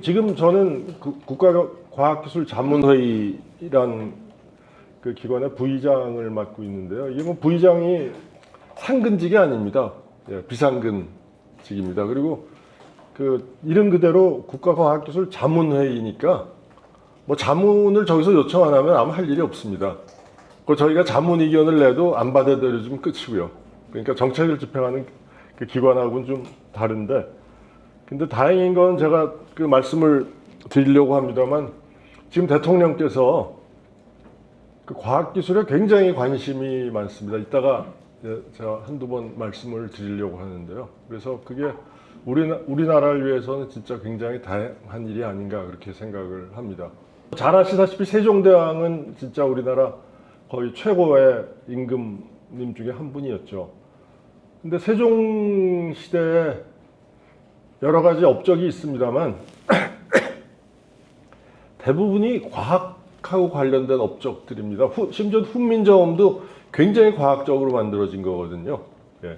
지금 저는 국가과학기술자문회의란 그 기관의 부의장을 맡고 있는데요. 이게 뭐 부의장이 상근직이 아닙니다. 예, 비상근직입니다. 그리고 그 이름 그대로 국가과학기술자문회의니까 뭐 자문을 저기서 요청 안 하면 아무 할 일이 없습니다. 그 저희가 자문 의견을 내도 안 받아들여주면 끝이고요. 그러니까 정책을 집행하는 그 기관하고는 좀 다른데, 근데 다행인 건 제가 그 말씀을 드리려고 합니다만, 지금 대통령께서 그 과학기술에 굉장히 관심이 많습니다. 이따가 제가 한두 번 말씀을 드리려고 하는데요. 그래서 그게 우리나라를 위해서는 진짜 굉장히 다양한 일이 아닌가 그렇게 생각을 합니다. 잘 아시다시피 세종대왕은 진짜 우리나라 거의 최고의 임금님 중에 한 분이었죠. 근데 세종시대에 여러 가지 업적이 있습니다만 대부분이 과학하고 관련된 업적들입니다. 심지어 훈민정음도 굉장히 과학적으로 만들어진 거거든요. 예.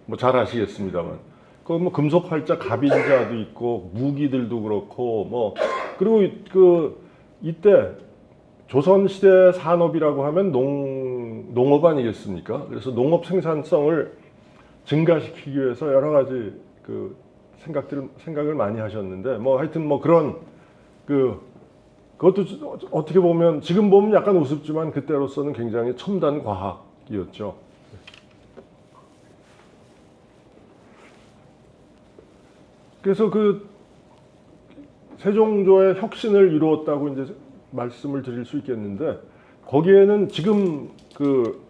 뭐 잘 아시겠습니다만. 그 뭐 금속 활자 갑인자도 있고 무기들도 그렇고 뭐 그리고 이때 조선시대 산업이라고 하면 농업 아니겠습니까? 그래서 농업 생산성을 증가시키기 위해서 여러 가지 그 생각을 많이 하셨는데, 뭐 하여튼 뭐 그런 그것도 어떻게 보면 지금 보면 약간 우습지만 그때로서는 굉장히 첨단 과학이었죠. 그래서 그 세종조의 혁신을 이루었다고 이제 말씀을 드릴 수 있겠는데, 거기에는 지금 그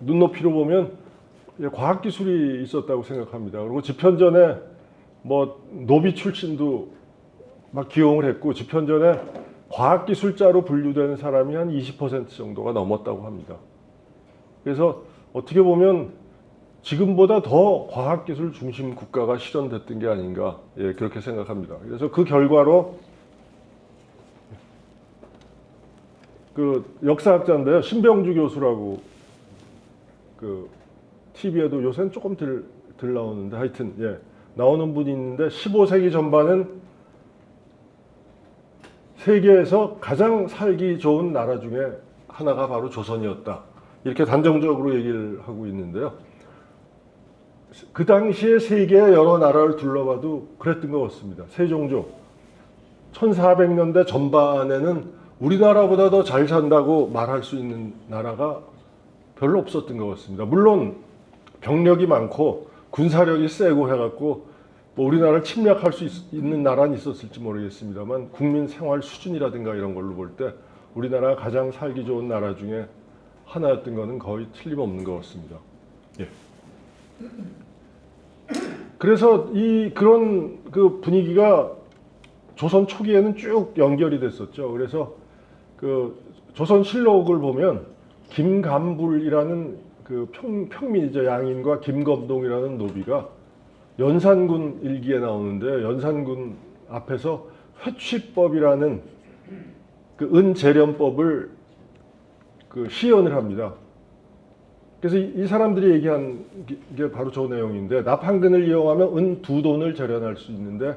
눈높이로 보면 과학기술이 있었다고 생각합니다. 그리고 집현전에 뭐 노비 출신도 막 기용을 했고, 집현전에 과학기술자로 분류되는 사람이 한 20% 정도가 넘었다고 합니다. 그래서 어떻게 보면 지금보다 더 과학기술 중심 국가가 실현됐던 게 아닌가, 예, 그렇게 생각합니다. 그래서 그 결과로 그 역사학자인데요, 신병주 교수라고 그 TV에도 요새는 조금 덜 나오는데 하여튼 예, 나오는 분이 있는데, 15세기 전반은 세계에서 가장 살기 좋은 나라 중에 하나가 바로 조선이었다, 이렇게 단정적으로 얘기를 하고 있는데요. 그 당시에 세계의 여러 나라를 둘러봐도 그랬던 것 같습니다. 세종조 1400년대 전반에는 우리나라보다 더 잘 산다고 말할 수 있는 나라가 별로 없었던 것 같습니다. 물론 병력이 많고 군사력이 세고 해갖고 뭐 우리나라를 침략할 수 있는 나라는 있었을지 모르겠습니다만, 국민 생활 수준이라든가 이런 걸로 볼 때 우리나라가 가장 살기 좋은 나라 중에 하나였던 것은 거의 틀림없는 것 같습니다. 예. 그래서 그런 그 분위기가 조선 초기에는 쭉 연결이 됐었죠. 그래서 그 조선실록을 보면 김감불이라는 그 평민이죠. 양인과 김검동이라는 노비가 연산군 일기에 나오는데, 연산군 앞에서 회취법이라는 그 은재련법을 그 시연을 합니다. 그래서 이 사람들이 얘기한 게 바로 저 내용인데, 납한근을 이용하면 은 2돈을 재련할 수 있는데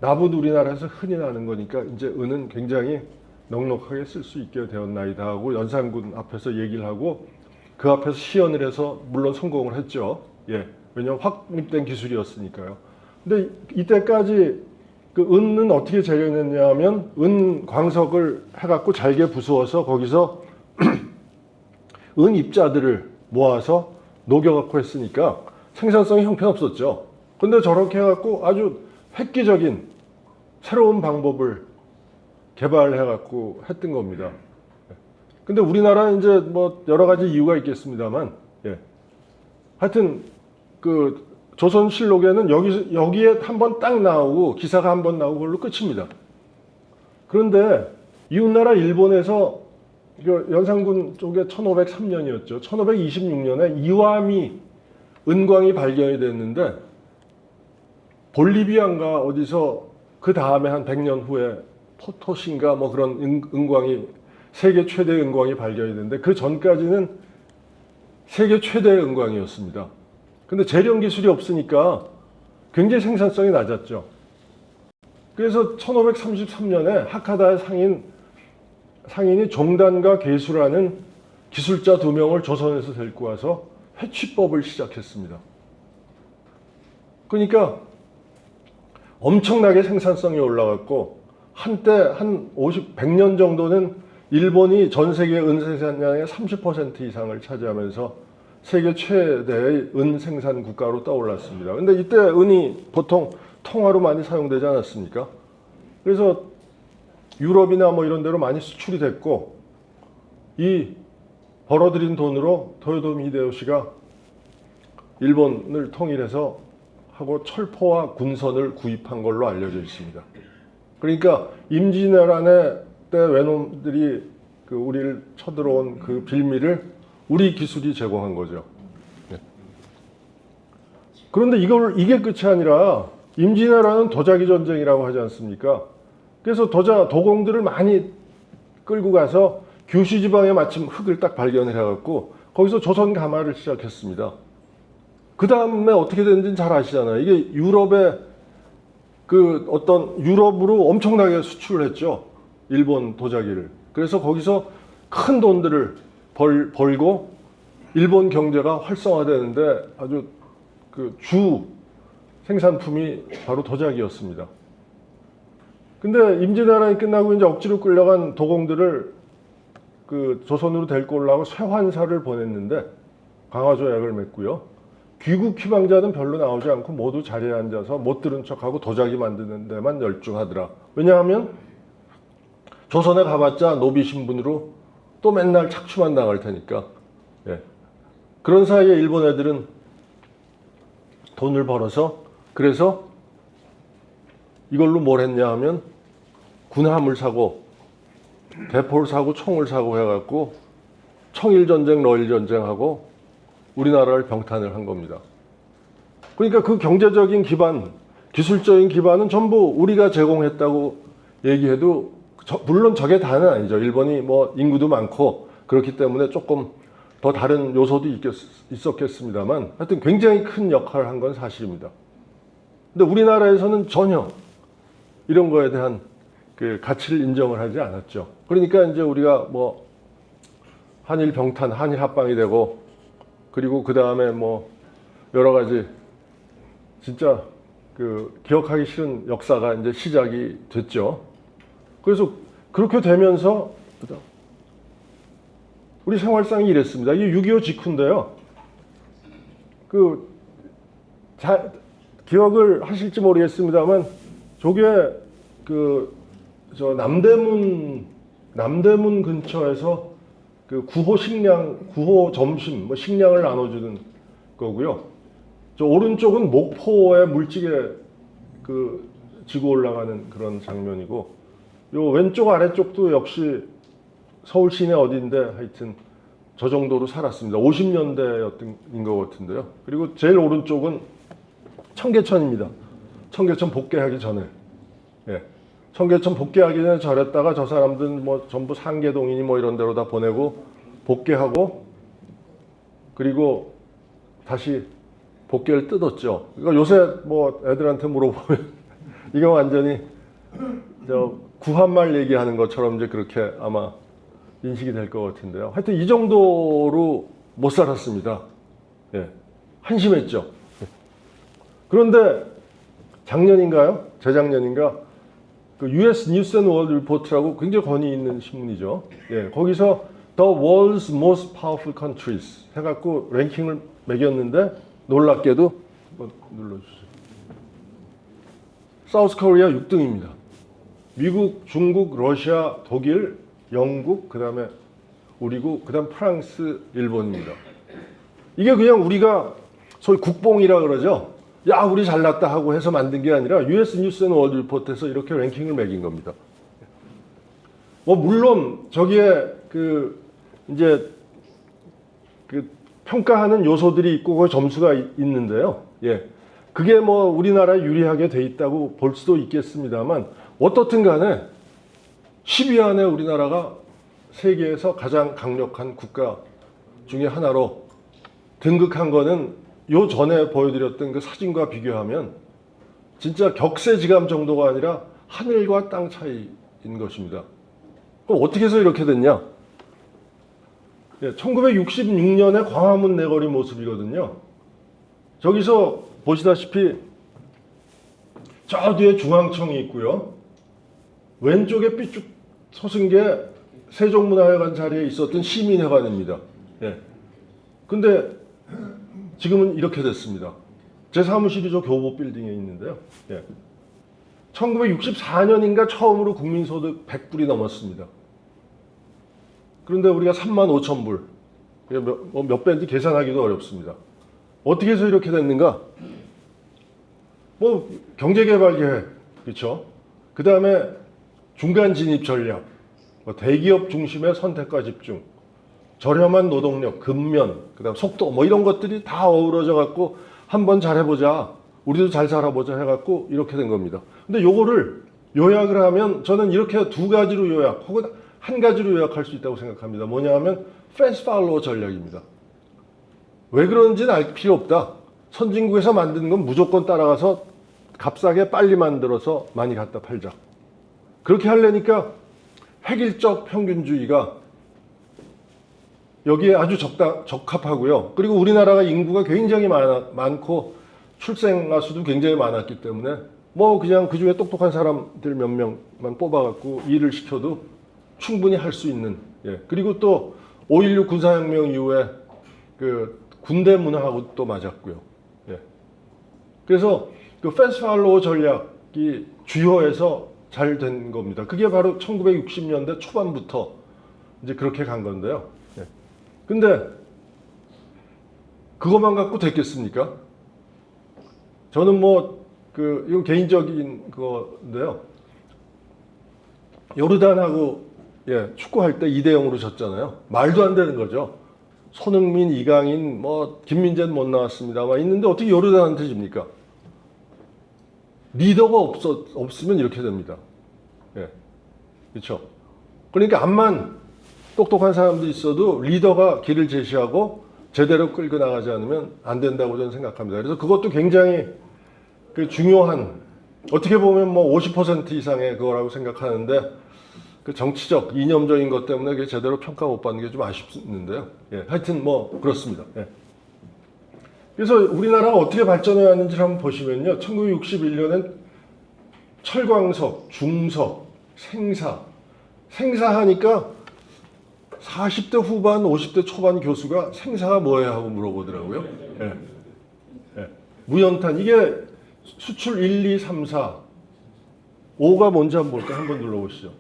납은 우리나라에서 흔히 나는 거니까 이제 은은 굉장히 넉넉하게 쓸 수 있게 되었나이다 하고 연산군 앞에서 얘기를 하고, 그 앞에서 시연을 해서 물론 성공을 했죠. 예. 왜냐하면 확립된 기술이었으니까요. 근데 이때까지 그 은은 어떻게 재련했냐 하면, 은 광석을 해갖고 잘게 부수어서 거기서 은 입자들을 모아서 녹여갖고 했으니까 생산성이 형편없었죠. 근데 저렇게 해갖고 아주 획기적인 새로운 방법을 개발해갖고 했던 겁니다. 근데 우리나라는 이제 뭐 여러 가지 이유가 있겠습니다만, 예. 하여튼 그 조선실록에는 여기에 한번 딱 나오고 기사가 한번 나오고 그걸로 끝입니다. 그런데 이웃나라 일본에서 연산군 쪽에 1503년이었죠. 1526년에 이와미 은광이 발견이 됐는데, 볼리비아인가 어디서 그 다음에 한 100년 후에 포토신가 뭐 그런 은광이, 세계 최대의 은광이 발견이 됐는데, 그 전까지는 세계 최대의 은광이었습니다. 근데 재련 기술이 없으니까 굉장히 생산성이 낮았죠. 그래서 1533년에 하카다의 상인이 종단과 괴수라는 기술자 2명을 조선에서 데리고 와서 회취법을 시작했습니다. 그러니까 엄청나게 생산성이 올라갔고 한때 한 100년 정도는 일본이 전 세계 은 생산량의 30% 이상을 차지하면서 세계 최대의 은 생산 국가로 떠올랐습니다. 근데 이때 은이 보통 통화로 많이 사용되지 않았습니까? 그래서 유럽이나 뭐 이런 데로 많이 수출이 됐고 이 벌어들인 돈으로 토요토미 히데요시가 일본을 통일해서 하고 철포와 군선을 구입한 걸로 알려져 있습니다. 그러니까 임진왜란의 때 외놈들이 우리를 쳐들어온 그 빌미를 우리 기술이 제공한 거죠. 네. 그런데 이게 끝이 아니라 임진왜란은 도자기 전쟁이라고 하지 않습니까? 그래서 도공들을 많이 끌고 가서 규슈 지방에 마침 흙을 딱 발견을 해갖고 거기서 조선 가마를 시작했습니다. 그 다음에 어떻게 됐는지는 잘 아시잖아요. 이게 유럽의 유럽으로 엄청나게 수출을 했죠. 일본 도자기를. 그래서 거기서 큰 돈들을 벌고 일본 경제가 활성화되는데 아주 주 생산품이 바로 도자기였습니다. 근데 임진왜란이 끝나고 이제 억지로 끌려간 도공들을 조선으로 데리고 오려고 쇠환사를 보냈는데 강화조약을 맺고요. 귀국 희망자는 별로 나오지 않고 모두 자리에 앉아서 못 들은 척하고 도자기 만드는 데만 열중하더라. 왜냐하면 조선에 가봤자 노비 신분으로 또 맨날 착취만 당할 테니까. 예. 그런 사이에 일본 애들은 돈을 벌어서 그래서 이걸로 뭘 했냐 하면 군함을 사고 대포를 사고 총을 사고 해갖고 청일전쟁, 러일전쟁하고 우리나라를 병탄을 한 겁니다. 그러니까 그 경제적인 기반, 기술적인 기반은 전부 우리가 제공했다고 얘기해도 물론 저게 다는 아니죠. 일본이 뭐 인구도 많고 그렇기 때문에 조금 더 다른 요소도 있었겠습니다만 하여튼 굉장히 큰 역할을 한 건 사실입니다. 근데 우리나라에서는 전혀 이런 거에 대한 가치를 인정을 하지 않았죠. 그러니까 이제 우리가 뭐 한일 병탄, 한일 합방이 되고 그리고 그 다음에 뭐 여러 가지 진짜 기억하기 싫은 역사가 이제 시작이 됐죠. 그래서 그렇게 되면서 우리 생활상이 이랬습니다. 이게 6.25 직후인데요. 기억을 하실지 모르겠습니다만 저게 저 남대문 근처에서 구호 점심 뭐 식량을 나눠주는 거고요. 저 오른쪽은 목포의 물찌개 지고 올라가는 그런 장면이고, 요 왼쪽 아래쪽도 역시 서울 시내 어딘데 하여튼 저 정도로 살았습니다. 50년대였던 것 같은데요. 그리고 제일 오른쪽은 청계천입니다. 청계천 복귀하기 전에. 예. 청계천 복귀하기 전에 저랬다가 저 사람들은 뭐 전부 상계동이니 뭐 이런 데로 다 보내고 복귀하고 그리고 다시 복귀를 뜯었죠. 이거 요새 뭐 애들한테 물어보면 이거 완전히 저 구한말 얘기하는 것처럼 이제 그렇게 아마 인식이 될 것 같은데요. 하여튼 이 정도로 못 살았습니다. 예. 한심했죠. 그런데 작년인가요? 재작년인가? US News and World Report라고 굉장히 권위 있는 신문이죠. 예. 거기서 The World's Most Powerful Countries 해갖고 랭킹을 매겼는데 놀랍게도 눌러주세요. 사우스 코리아 6등입니다. 미국, 중국, 러시아, 독일, 영국, 그 다음에 우리고, 그 다음 프랑스, 일본입니다. 이게 그냥 우리가 소위 국뽕이라 그러죠. 야, 우리 잘났다 하고 해서 만든 게 아니라 US 뉴스 앤 월드 리포트에서 이렇게 랭킹을 매긴 겁니다. 뭐 물론 저기에 이제 평가하는 요소들이 있고 그 점수가 있는데요. 예. 그게 뭐 우리나라에 유리하게 돼 있다고 볼 수도 있겠습니다만 어떻든 간에 10위 안에 우리나라가 세계에서 가장 강력한 국가 중에 하나로 등극한 거는 요 전에 보여드렸던 그 사진과 비교하면 진짜 격세지감 정도가 아니라 하늘과 땅 차이인 것입니다. 그럼 어떻게 해서 이렇게 됐냐? 1966년에 광화문 내거리 모습이거든요. 저기서 보시다시피 저 뒤에 중앙청이 있고요. 왼쪽에 삐쭉 솟은 게 세종문화회관 자리에 있었던 시민회관입니다. 예. 근데 지금은 이렇게 됐습니다. 제 사무실이 저 교보 빌딩에 있는데요. 예. 1964년인가 처음으로 국민소득 100불이 넘었습니다. 그런데 우리가 35,000불. 몇 배인지 계산하기도 어렵습니다. 어떻게 해서 이렇게 됐는가? 뭐 경제개발계획, 그렇죠? 그 다음에 중간 진입 전략, 대기업 중심의 선택과 집중, 저렴한 노동력, 근면, 그다음 속도, 뭐 이런 것들이 다 어우러져 갖고 한번 잘해보자, 우리도 잘 살아보자 해갖고 이렇게 된 겁니다. 근데 요거를 요약을 하면 저는 이렇게 두 가지로 요약, 혹은 한 가지로 요약할 수 있다고 생각합니다. 뭐냐 하면 패스트 팔로워 전략입니다. 왜 그런지는 알 필요 없다. 선진국에서 만든 건 무조건 따라가서 값싸게 빨리 만들어서 많이 갖다 팔자. 그렇게 하려니까 획일적 평균주의가 여기에 아주 적합하고요. 그리고 우리나라가 인구가 굉장히 많고 출생아 수도 굉장히 많았기 때문에 뭐 그냥 그중에 똑똑한 사람들 몇 명만 뽑아갖고 일을 시켜도 충분히 할 수 있는. 예. 그리고 또 5.16 군사혁명 이후에 그 군대 문화하고 또 맞았고요. 예. 그래서 그 패스트 팔로워 전략이 주요해서 잘 된 겁니다. 그게 바로 1960년대 초반부터 이제 그렇게 간 건데요. 예. 근데 그것만 갖고 됐겠습니까? 저는 뭐 이건 개인적인 건데요. 요르단하고 축구할 때 2대0으로 졌잖아요. 말도 안 되는 거죠. 손흥민, 이강인, 뭐 김민재는 못 나왔습니다만 있는데 어떻게 요르단한테 집니까? 리더가 없으면 이렇게 됩니다. 예. 그렇죠? 그러니까 암만 똑똑한 사람도 있어도 리더가 길을 제시하고 제대로 끌고 나가지 않으면 안 된다고 저는 생각합니다. 그래서 그것도 굉장히 중요한, 어떻게 보면 뭐 50% 이상의 그거라고 생각하는데 그 정치적, 이념적인 것 때문에 그게 제대로 평가 못 받는 게 좀 아쉽는데요. 예. 하여튼 뭐 그렇습니다. 예. 그래서 우리나라가 어떻게 발전해 왔는지 한번 보시면요. 1961년엔 철광석, 중석, 생사하니까 40대 후반, 50대 초반 교수가 생사가 뭐예요? 하고 물어보더라고요. 예. 예. 무연탄, 이게 수출 1, 2, 3, 4. 5가 뭔지 한번 볼까요? 한번 눌러보시죠.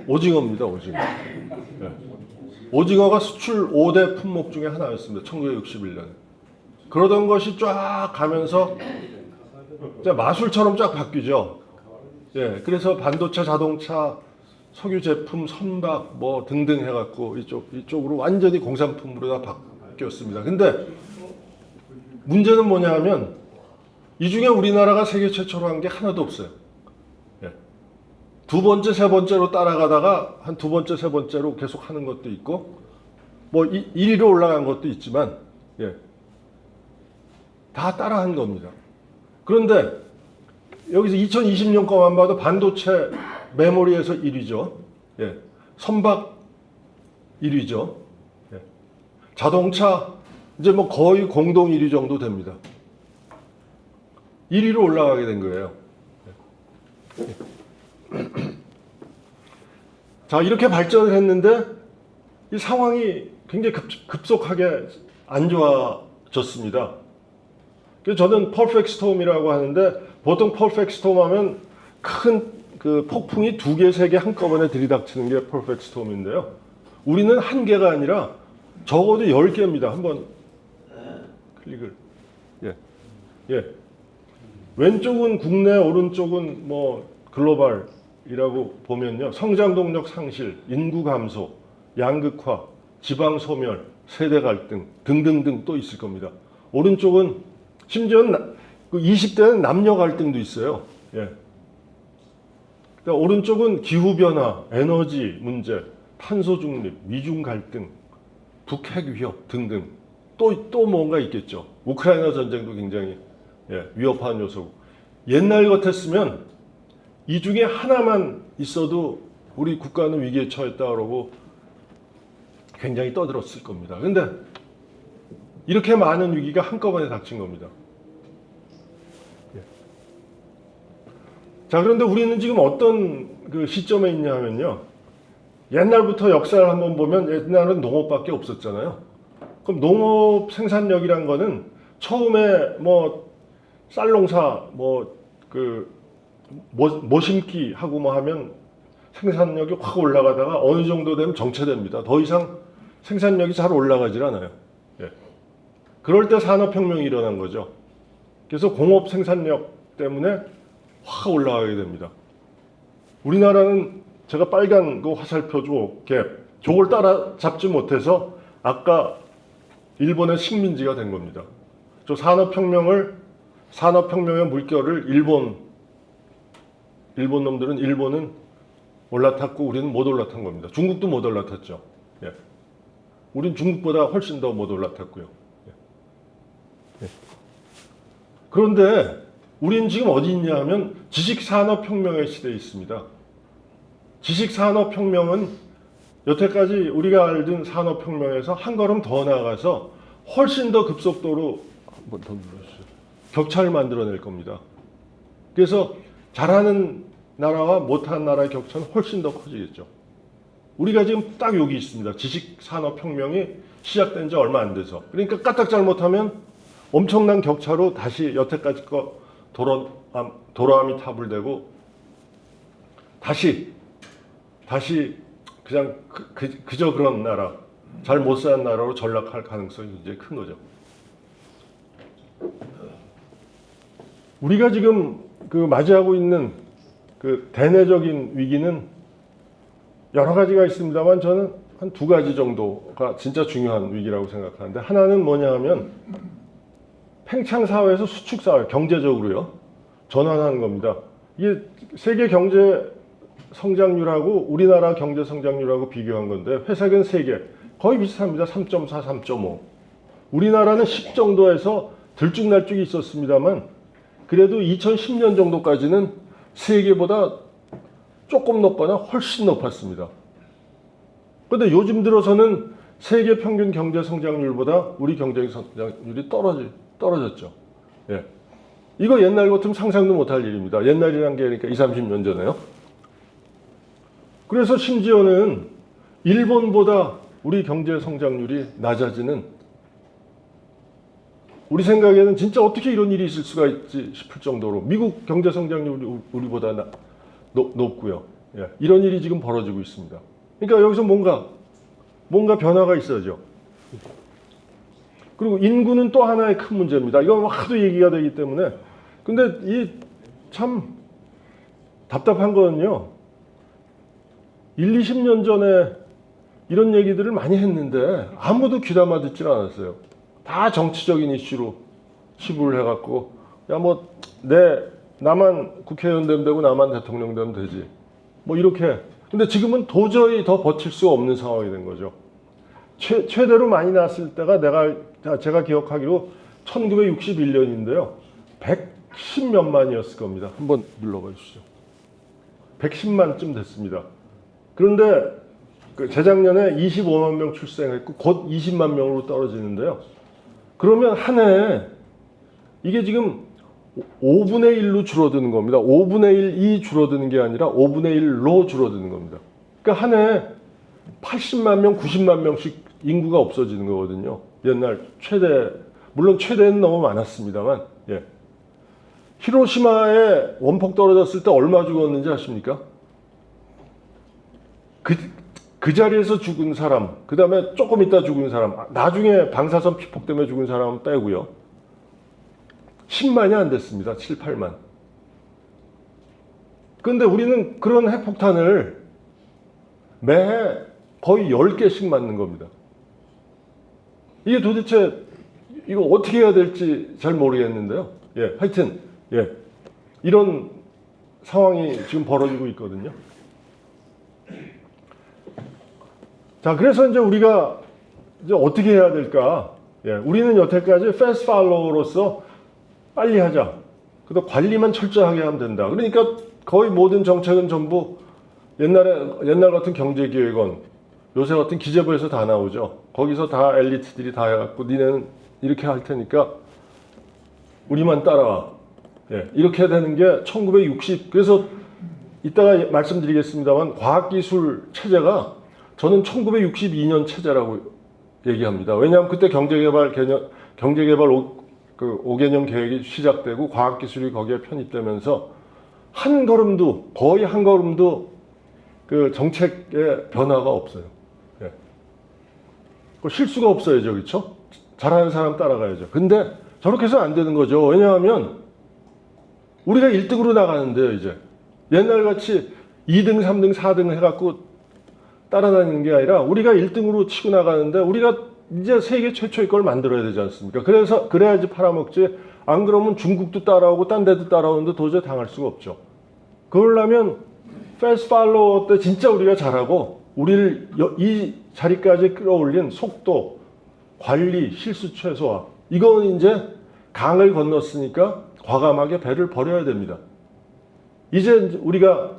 오징어입니다, 오징어. 예. 오징어가 수출 5대 품목 중에 하나였습니다. 1961년에. 그러던 것이 쫙 가면서 마술처럼 쫙 바뀌죠. 예, 그래서 반도체, 자동차, 석유 제품, 선박 뭐 등등 해갖고 이쪽으로 완전히 공산품으로 다 바뀌었습니다. 근데 문제는 뭐냐 하면 이 중에 우리나라가 세계 최초로 한 게 하나도 없어요. 예. 두 번째, 세 번째로 따라가다가 한 두 번째, 세 번째로 계속 하는 것도 있고 뭐 1위로 올라간 것도 있지만 예. 다 따라한 겁니다. 그런데 여기서 2020년 거만 봐도 반도체 메모리에서 1위죠. 예. 선박 1위죠. 예. 자동차 이제 뭐 거의 공동 1위 정도 됩니다. 1위로 올라가게 된 거예요. 예. 자, 이렇게 발전을 했는데 이 상황이 굉장히 급속하게 안 좋아졌습니다. 그래서 저는 퍼펙트 스톰이라고 하는데 보통 퍼펙트 스톰 하면 큰 그 폭풍이 2개, 3개 한꺼번에 들이닥치는 게 퍼펙트 스톰인데요. 우리는 한 개가 아니라 적어도 10개입니다. 한번 클릭을. 예. 예. 왼쪽은 국내, 오른쪽은 뭐 글로벌이라고 보면요. 성장 동력 상실, 인구 감소, 양극화, 지방 소멸, 세대 갈등 등등등 또 있을 겁니다. 오른쪽은 심지어는 20대는 남녀 갈등도 있어요. 예. 그러니까 오른쪽은 기후변화, 에너지 문제, 탄소 중립, 미중 갈등, 북핵 위협 등등 또 뭔가 있겠죠. 우크라이나 전쟁도 굉장히 위협한 요소고 옛날 같았으면 이 중에 하나만 있어도 우리 국가는 위기에 처했다 그러고 굉장히 떠들었을 겁니다. 근데 이렇게 많은 위기가 한꺼번에 닥친 겁니다. 자, 그런데 우리는 지금 어떤 그 시점에 있냐 하면요. 옛날부터 역사를 한번 보면 옛날은 농업밖에 없었잖아요. 그럼 농업 생산력이란 거는 처음에 뭐 쌀농사 뭐 심기 하고 뭐 하면 생산력이 확 올라가다가 어느 정도 되면 정체됩니다. 더 이상 생산력이 잘 올라가질 않아요. 예. 그럴 때 산업혁명이 일어난 거죠. 그래서 공업 생산력 때문에 확 올라가게 됩니다. 우리나라는 제가 빨간 그 화살표 저걸 따라잡지 못해서 아까 일본의 식민지가 된 겁니다. 저 산업혁명의 물결을 일본 놈들은 일본은 올라탔고 우리는 못 올라탄 겁니다. 중국도 못 올라탔죠. 예. 우린 중국보다 훨씬 더 못 올라탔고요. 예. 예. 그런데 우린 지금 어디 있냐 하면 지식산업혁명의 시대에 있습니다. 지식산업혁명은 여태까지 우리가 알던 산업혁명에서 한 걸음 더 나아가서 훨씬 더 급속도로 한번 더 눌러주세요. 격차를 만들어낼 겁니다. 그래서 잘하는 나라와 못하는 나라의 격차는 훨씬 더 커지겠죠. 우리가 지금 딱 여기 있습니다. 지식산업혁명이 시작된 지 얼마 안 돼서. 그러니까 까딱 잘못하면 엄청난 격차로 다시 여태까지 거 도로아미 탑을 대고 다시 그냥 그저 그런 나라, 잘 못 사는 나라로 전락할 가능성이 굉장히 큰 거죠. 우리가 지금 맞이하고 있는 그 대내적인 위기는 여러 가지가 있습니다만 저는 한 두 가지 정도가 진짜 중요한 위기라고 생각하는데, 하나는 뭐냐 하면 팽창 사회에서 수축 사회, 경제적으로요, 전환하는 겁니다. 이게 세계 경제 성장률하고 우리나라 경제 성장률하고 비교한 건데, 회사견 세계 거의 비슷합니다. 3.4, 3.5. 우리나라는 10 정도에서 들쭉날쭉이 있었습니다만 그래도 2010년 정도까지는 세계보다 조금 높거나 훨씬 높았습니다. 그런데 요즘 들어서는 세계 평균 경제 성장률보다 우리 경제 성장률이 떨어졌죠. 예. 이거 옛날 같으면 상상도 못할 일입니다. 옛날이란 게 그러니까 20, 30년 전에요. 그래서 심지어는 일본보다 우리 경제 성장률이 낮아지는, 우리 생각에는 진짜 어떻게 이런 일이 있을 수가 있지 싶을 정도로 미국 경제 성장률이 우리보다 높고요. 예. 이런 일이 지금 벌어지고 있습니다. 그러니까 여기서 뭔가 변화가 있어야죠. 그리고 인구는 또 하나의 큰 문제입니다. 이건 하도 얘기가 되기 때문에. 근데 이 참 답답한 거는요, 1, 20년 전에 이런 얘기들을 많이 했는데 아무도 귀담아 듣질 않았어요. 다 정치적인 이슈로 치부를 해갖고, 야 뭐 나만 국회의원 되면 되고 나만 대통령 되면 되지, 뭐 이렇게. 근데 지금은 도저히 더 버틸 수 없는 상황이 된 거죠. 최대로 많이 났을 때가 제가 기억하기로 1961년인데요. 110몇만이었을 겁니다. 한번 눌러봐 주시죠. 110만쯤 됐습니다. 그런데 재작년에 25만 명 출생했고 곧 20만 명으로 떨어지는데요. 그러면 한 해에 이게 지금 5분의 1로 줄어드는 겁니다. 5분의 1이 줄어드는 게 아니라 5분의 1로 줄어드는 겁니다. 그러니까 한 해에 80만 명, 90만 명씩 인구가 없어지는 거거든요. 옛날 물론 최대는 너무 많았습니다만, 예. 히로시마에 원폭 떨어졌을 때 얼마 죽었는지 아십니까? 그 자리에서 죽은 사람, 그 다음에 조금 있다 죽은 사람, 나중에 방사선 피폭 때문에 죽은 사람은 빼고요, 10만이 안 됐습니다. 7, 8만. 그런데 우리는 그런 핵폭탄을 매해 거의 10개씩 맞는 겁니다. 이게 도대체 이거 어떻게 해야 될지 잘 모르겠는데요. 예, 하여튼 예, 이런 상황이 지금 벌어지고 있거든요. 자, 그래서 이제 우리가 이제 어떻게 해야 될까? 예, 우리는 여태까지 패스트 팔로워로서 빨리 하자. 그래서 관리만 철저하게 하면 된다. 그러니까 거의 모든 정책은 전부 옛날 같은 경제기획원, 요새 같은 기재부에서 다 나오죠. 거기서 다 엘리트들이 다 해갖고 니네는 이렇게 할 테니까 우리만 따라와. 예, 이렇게 되는 게 1960. 그래서 이따가 말씀드리겠습니다만 과학기술 체제가 저는 1962년 체제라고 얘기합니다. 왜냐하면 그때 경제개발 5개년 계획이 시작되고 과학기술이 거기에 편입되면서 거의 한 걸음도 그 정책의 변화가 없어요. 예. 실수가 없어야죠, 그렇죠? 잘하는 사람 따라가야죠. 근데 저렇게 해서 안 되는 거죠. 왜냐하면 우리가 1등으로 나가는데요, 이제. 옛날같이 2등, 3등, 4등 해갖고 따라다니는 게 아니라 우리가 1등으로 치고 나가는데 우리가 이제 세계 최초의 걸 만들어야 되지 않습니까? 그래야지 팔아먹지. 안 그러면 중국도 따라오고 딴 데도 따라오는데 도저히 당할 수가 없죠. 그러려면 패스트 팔로워 때 진짜 우리가 잘하고 우리를 이 자리까지 끌어올린 속도, 관리, 실수 최소화. 이건 이제 강을 건넜으니까 과감하게 배를 버려야 됩니다. 이제 우리가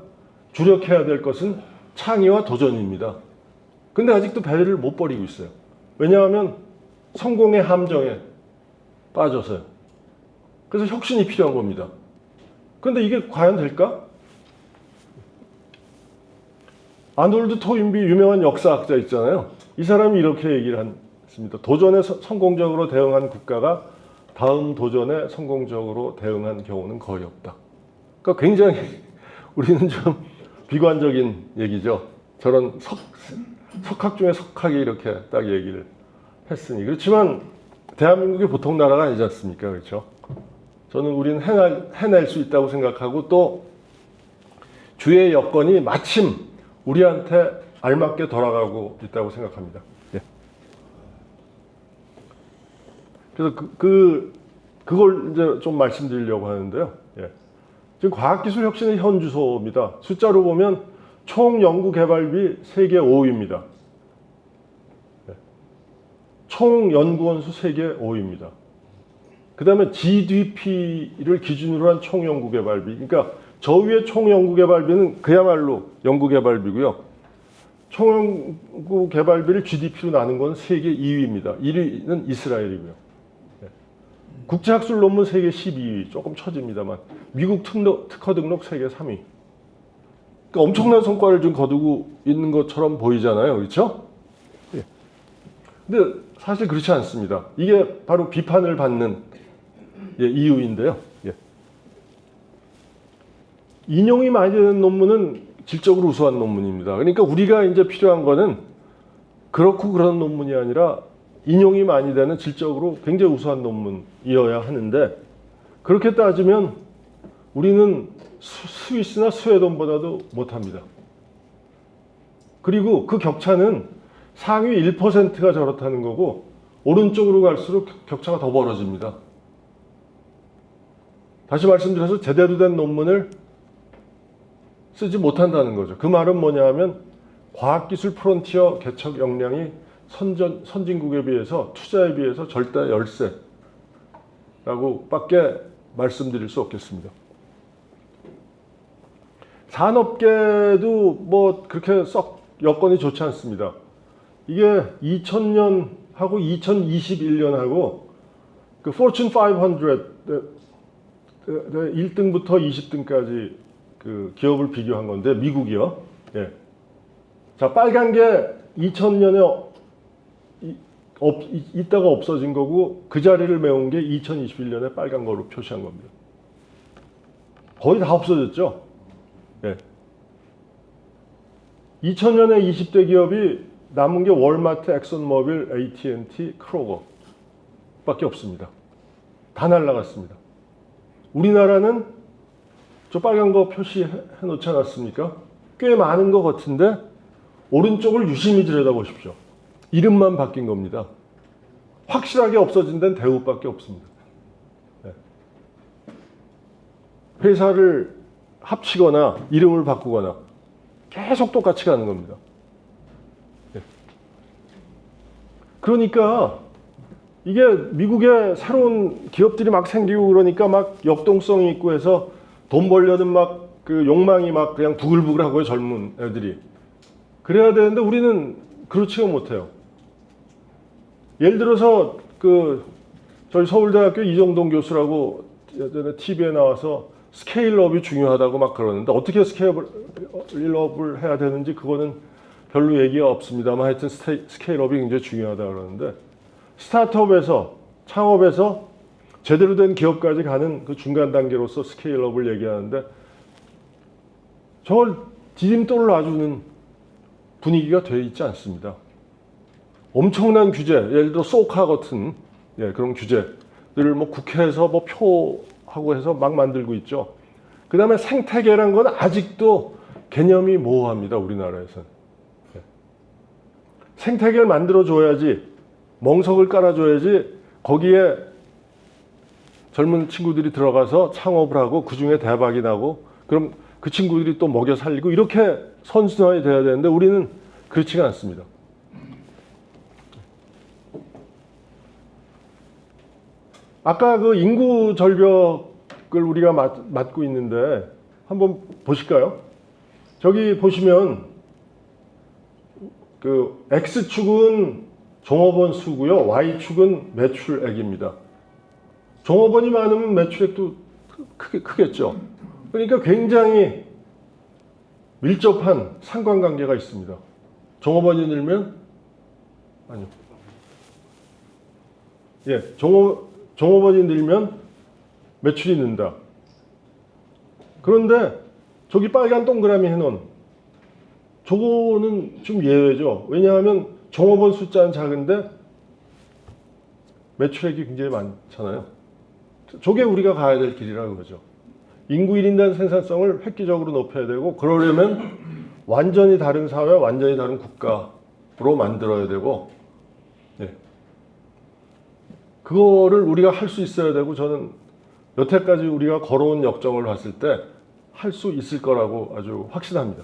주력해야 될 것은 창의와 도전입니다. 근데 아직도 배를 못 버리고 있어요. 왜냐하면 성공의 함정에 빠져서요. 그래서 혁신이 필요한 겁니다. 근데 이게 과연 될까? 아놀드 토인비 유명한 역사학자 있잖아요. 이 사람이 이렇게 얘기를 했습니다. 도전에 성공적으로 대응한 국가가 다음 도전에 성공적으로 대응한 경우는 거의 없다. 그러니까 굉장히 우리는 좀 비관적인 얘기죠. 저런 석학 중에 석학이 이렇게 딱 얘기를 했으니. 그렇지만 대한민국이 보통 나라가 아니지 않습니까? 그렇죠? 저는 우리는 해낼 수 있다고 생각하고 또 주의 여건이 마침 우리한테 알맞게 돌아가고 있다고 생각합니다. 예. 그래서 그걸 이제 좀 말씀드리려고 하는데요. 예. 지금 과학기술 혁신의 현 주소입니다. 숫자로 보면 총 연구 개발비 세계 5위입니다. 예. 총 연구원 수 세계 5위입니다. 그 다음에 GDP를 기준으로 한 총 연구 개발비. 그러니까 저 위에 총 연구 개발비는 그야말로 연구 개발비고요. 총 연구 개발비를 GDP로 나눈 건 세계 2위입니다. 1위는 이스라엘이고요. 국제학술 논문 세계 12위, 조금 처집니다만 미국 특허 등록 세계 3위. 그러니까 엄청난 성과를 좀 거두고 있는 것처럼 보이잖아요, 그렇죠? 예. 근데 사실 그렇지 않습니다. 이게 바로 비판을 받는 이유인데요. 예. 인용이 많이 되는 논문은 질적으로 우수한 논문입니다. 그러니까 우리가 이제 필요한 거는 그렇고 그런 논문이 아니라 인용이 많이 되는 질적으로 굉장히 우수한 논문이어야 하는데 그렇게 따지면 우리는 스위스나 스웨덴보다도 못합니다. 그리고 그 격차는 상위 1%가 저렇다는 거고 오른쪽으로 갈수록 격차가 더 벌어집니다. 다시 말씀드려서 제대로 된 논문을 쓰지 못한다는 거죠. 그 말은 뭐냐 하면 과학기술 프론티어 개척 역량이 선진국에 비해서 투자에 비해서 절대 열세라고 밖에 말씀드릴 수 없겠습니다. 산업계도 뭐 그렇게 썩 여건이 좋지 않습니다. 이게 2000년하고 2021년하고 그 Fortune 500 1등부터 20등까지 그 기업을 비교한 건데 미국이요. 예. 자, 빨간 게 2000년에 있다가 없어진 거고 그 자리를 메운 게 2021년에 빨간 걸로 표시한 겁니다. 거의 다 없어졌죠. 예. 2000년에 20대 기업이 남은 게 월마트, 엑슨모빌, AT&T, 크로거 밖에 없습니다. 다 날라갔습니다. 우리나라는 저 빨간 거 표시해 놓지 않았습니까? 꽤 많은 것 같은데 오른쪽을 유심히 들여다보십시오. 이름만 바뀐 겁니다. 확실하게 없어진 데는 대우밖에 없습니다. 네. 회사를 합치거나 이름을 바꾸거나 계속 똑같이 가는 겁니다. 네. 그러니까 이게 미국에 새로운 기업들이 막 생기고 그러니까 막 역동성이 있고 해서 돈 벌려는 막 그 욕망이 막 그냥 부글부글하고요, 젊은 애들이. 그래야 되는데 우리는 그렇지가 못해요. 예를 들어서 그 저희 서울대학교 이정동 교수라고 예전에 TV에 나와서 스케일업이 중요하다고 막 그러는데 어떻게 스케일업을 해야 되는지 그거는 별로 얘기가 없습니다만 하여튼 스케일업이 굉장히 중요하다 그러는데 스타트업에서 창업에서 제대로 된 기업까지 가는 그 중간 단계로서 스케일업을 얘기하는데 저걸 디딤돌을 놔주는 분위기가 되어 있지 않습니다. 엄청난 규제, 예를 들어 소카 같은 그런 규제들을 뭐 국회에서 뭐 표하고 해서 막 만들고 있죠. 그 다음에 생태계란 건 아직도 개념이 모호합니다, 우리나라에서는. 생태계를 만들어줘야지, 멍석을 깔아줘야지 거기에 젊은 친구들이 들어가서 창업을 하고 그 중에 대박이 나고 그럼 그 친구들이 또 먹여 살리고 이렇게 선순환이 돼야 되는데 우리는 그렇지가 않습니다. 아까 그 인구 절벽을 우리가 맞고 있는데 한번 보실까요? 저기 보시면 그 X축은 종업원 수고요. Y축은 매출액입니다. 종업원이 많으면 매출액도 크겠죠. 그러니까 굉장히 밀접한 상관관계가 있습니다. 종업원이 늘면 아니요. 종업원이 늘면 매출이 는다. 그런데 저기 빨간 동그라미 해놓은 저거는 좀 예외죠. 왜냐하면 종업원 숫자는 작은데 매출액이 굉장히 많잖아요. 저게 우리가 가야 될 길이라는 거죠. 인구 1인당 생산성을 획기적으로 높여야 되고 그러려면 완전히 다른 사회, 완전히 다른 국가로 만들어야 되고 그거를 우리가 할 수 있어야 되고 저는 여태까지 우리가 걸어온 역정을 봤을 때 할 수 있을 거라고 아주 확신합니다.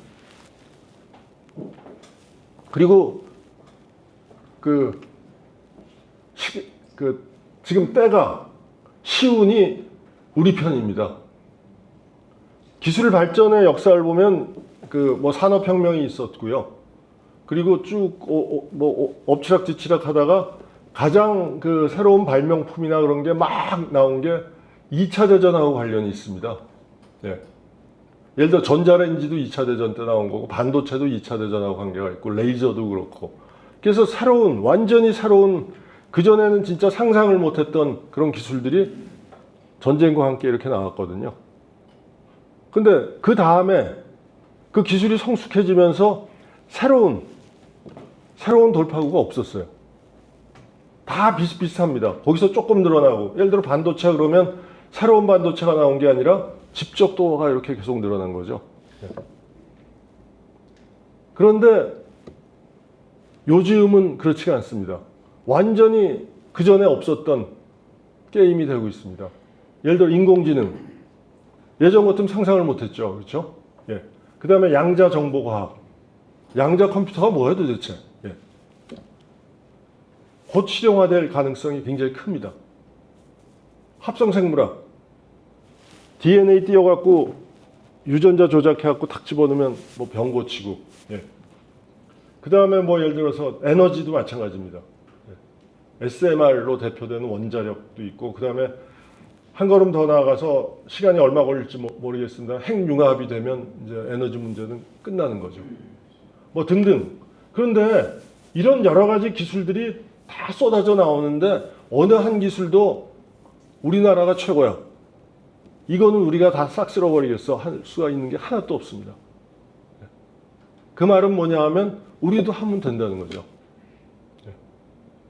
그리고 지금 때가 시운이 우리 편입니다. 기술 발전의 역사를 보면 뭐 산업혁명이 있었고요. 그리고 쭉 엎치락뒤치락 하다가 가장 새로운 발명품이나 그런 게 막 나온 게 2차 대전하고 관련이 있습니다. 예를 들어 전자레인지도 2차 대전 때 나온 거고 반도체도 2차 대전하고 관계가 있고 레이저도 그렇고 그래서 완전히 새로운 그전에는 진짜 상상을 못했던 그런 기술들이 전쟁과 함께 이렇게 나왔거든요. 근데 그 다음에 그 기술이 성숙해지면서 새로운 돌파구가 없었어요. 다 비슷비슷합니다. 거기서 조금 늘어나고 예를 들어 반도체 그러면 새로운 반도체가 나온 게 아니라 집적도가 이렇게 계속 늘어난 거죠. 그런데 요즘은 그렇지가 않습니다. 완전히 그전에 없었던 게임이 되고 있습니다. 예를 들어 인공지능. 예전 같으면 상상을 못했죠. 그렇죠? 그 다음에 양자 정보과학. 양자 컴퓨터가 뭐예요 도대체? 곧 실용화될 가능성이 굉장히 큽니다. 합성생물학. DNA 띄워갖고 유전자 조작해갖고 탁 집어넣으면 뭐 병 고치고. 그 다음에 뭐 예를 들어서 에너지도 마찬가지입니다. SMR로 대표되는 원자력도 있고 그 다음에 한 걸음 더 나아가서 시간이 얼마 걸릴지 모르겠습니다. 핵융합이 되면 이제 에너지 문제는 끝나는 거죠. 뭐 등등. 그런데 이런 여러 가지 기술들이 다 쏟아져 나오는데 어느 한 기술도 우리나라가 최고야. 이거는 우리가 다 싹 쓸어버리겠어 할 수가 있는 게 하나도 없습니다. 그 말은 뭐냐 하면 우리도 하면 된다는 거죠.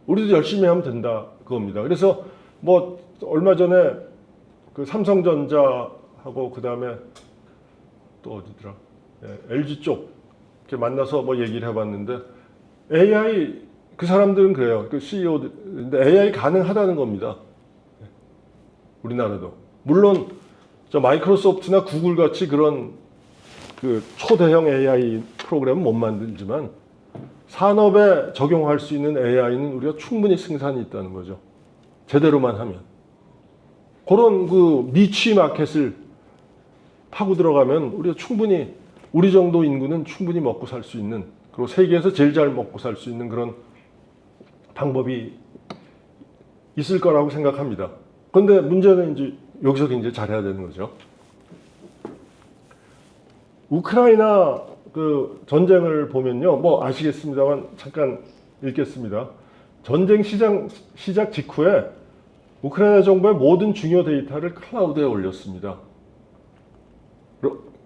우리도 열심히 하면 된다 그겁니다. 그래서 뭐 얼마 전에 그 삼성전자하고 그 다음에 또 어디더라? LG 쪽 이렇게 만나서 뭐 얘기를 해봤는데 AI 그 사람들은 그래요. 그 CEO인데 AI 가능하다는 겁니다. 우리나라도 물론 저 마이크로소프트나 구글 같이 그런 그 초대형 AI 프로그램은 못 만들지만 산업에 적용할 수 있는 AI는 우리가 충분히 생산이 있다는 거죠. 제대로만 하면. 그런 그 니치 마켓을 파고 들어가면 우리가 충분히 우리 정도 인구는 충분히 먹고 살 수 있는, 그리고 세계에서 제일 잘 먹고 살 수 있는 그런 방법이 있을 거라고 생각합니다. 그런데 문제는 이제 여기서 이제 잘해야 되는 거죠. 우크라이나 그 전쟁을 보면요, 뭐 아시겠습니다만 잠깐 읽겠습니다. 전쟁 시작 직후에 우크라이나 정부의 모든 중요 데이터를 클라우드에 올렸습니다.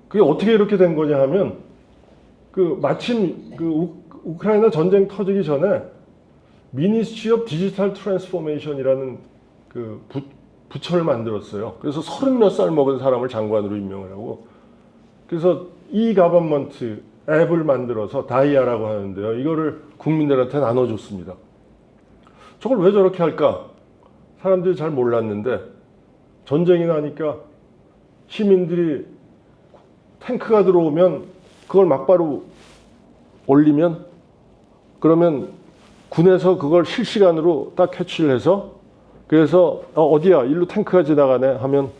그게 어떻게 이렇게 된 거냐 하면, 그 마침 그 우크라이나 전쟁 터지기 전에 미니스트리 오브 디지털 트랜스포메이션이라는 그 부처를 만들었어요. 그래서 30몇 살 먹은 사람을 장관으로 임명을 하고, 그래서 이 가버먼트 앱을 만들어서 다이아라고 하는데요, 이거를 국민들한테 나눠줬습니다. 저걸 왜 저렇게 할까? 사람들이 잘 몰랐는데, 전쟁이 나니까 시민들이 탱크가 들어오면 그걸 막바로 올리면, 그러면 군에서 그걸 실시간으로 딱 캐치를 해서, 그래서 어디야 일로 탱크가 지나가네 하면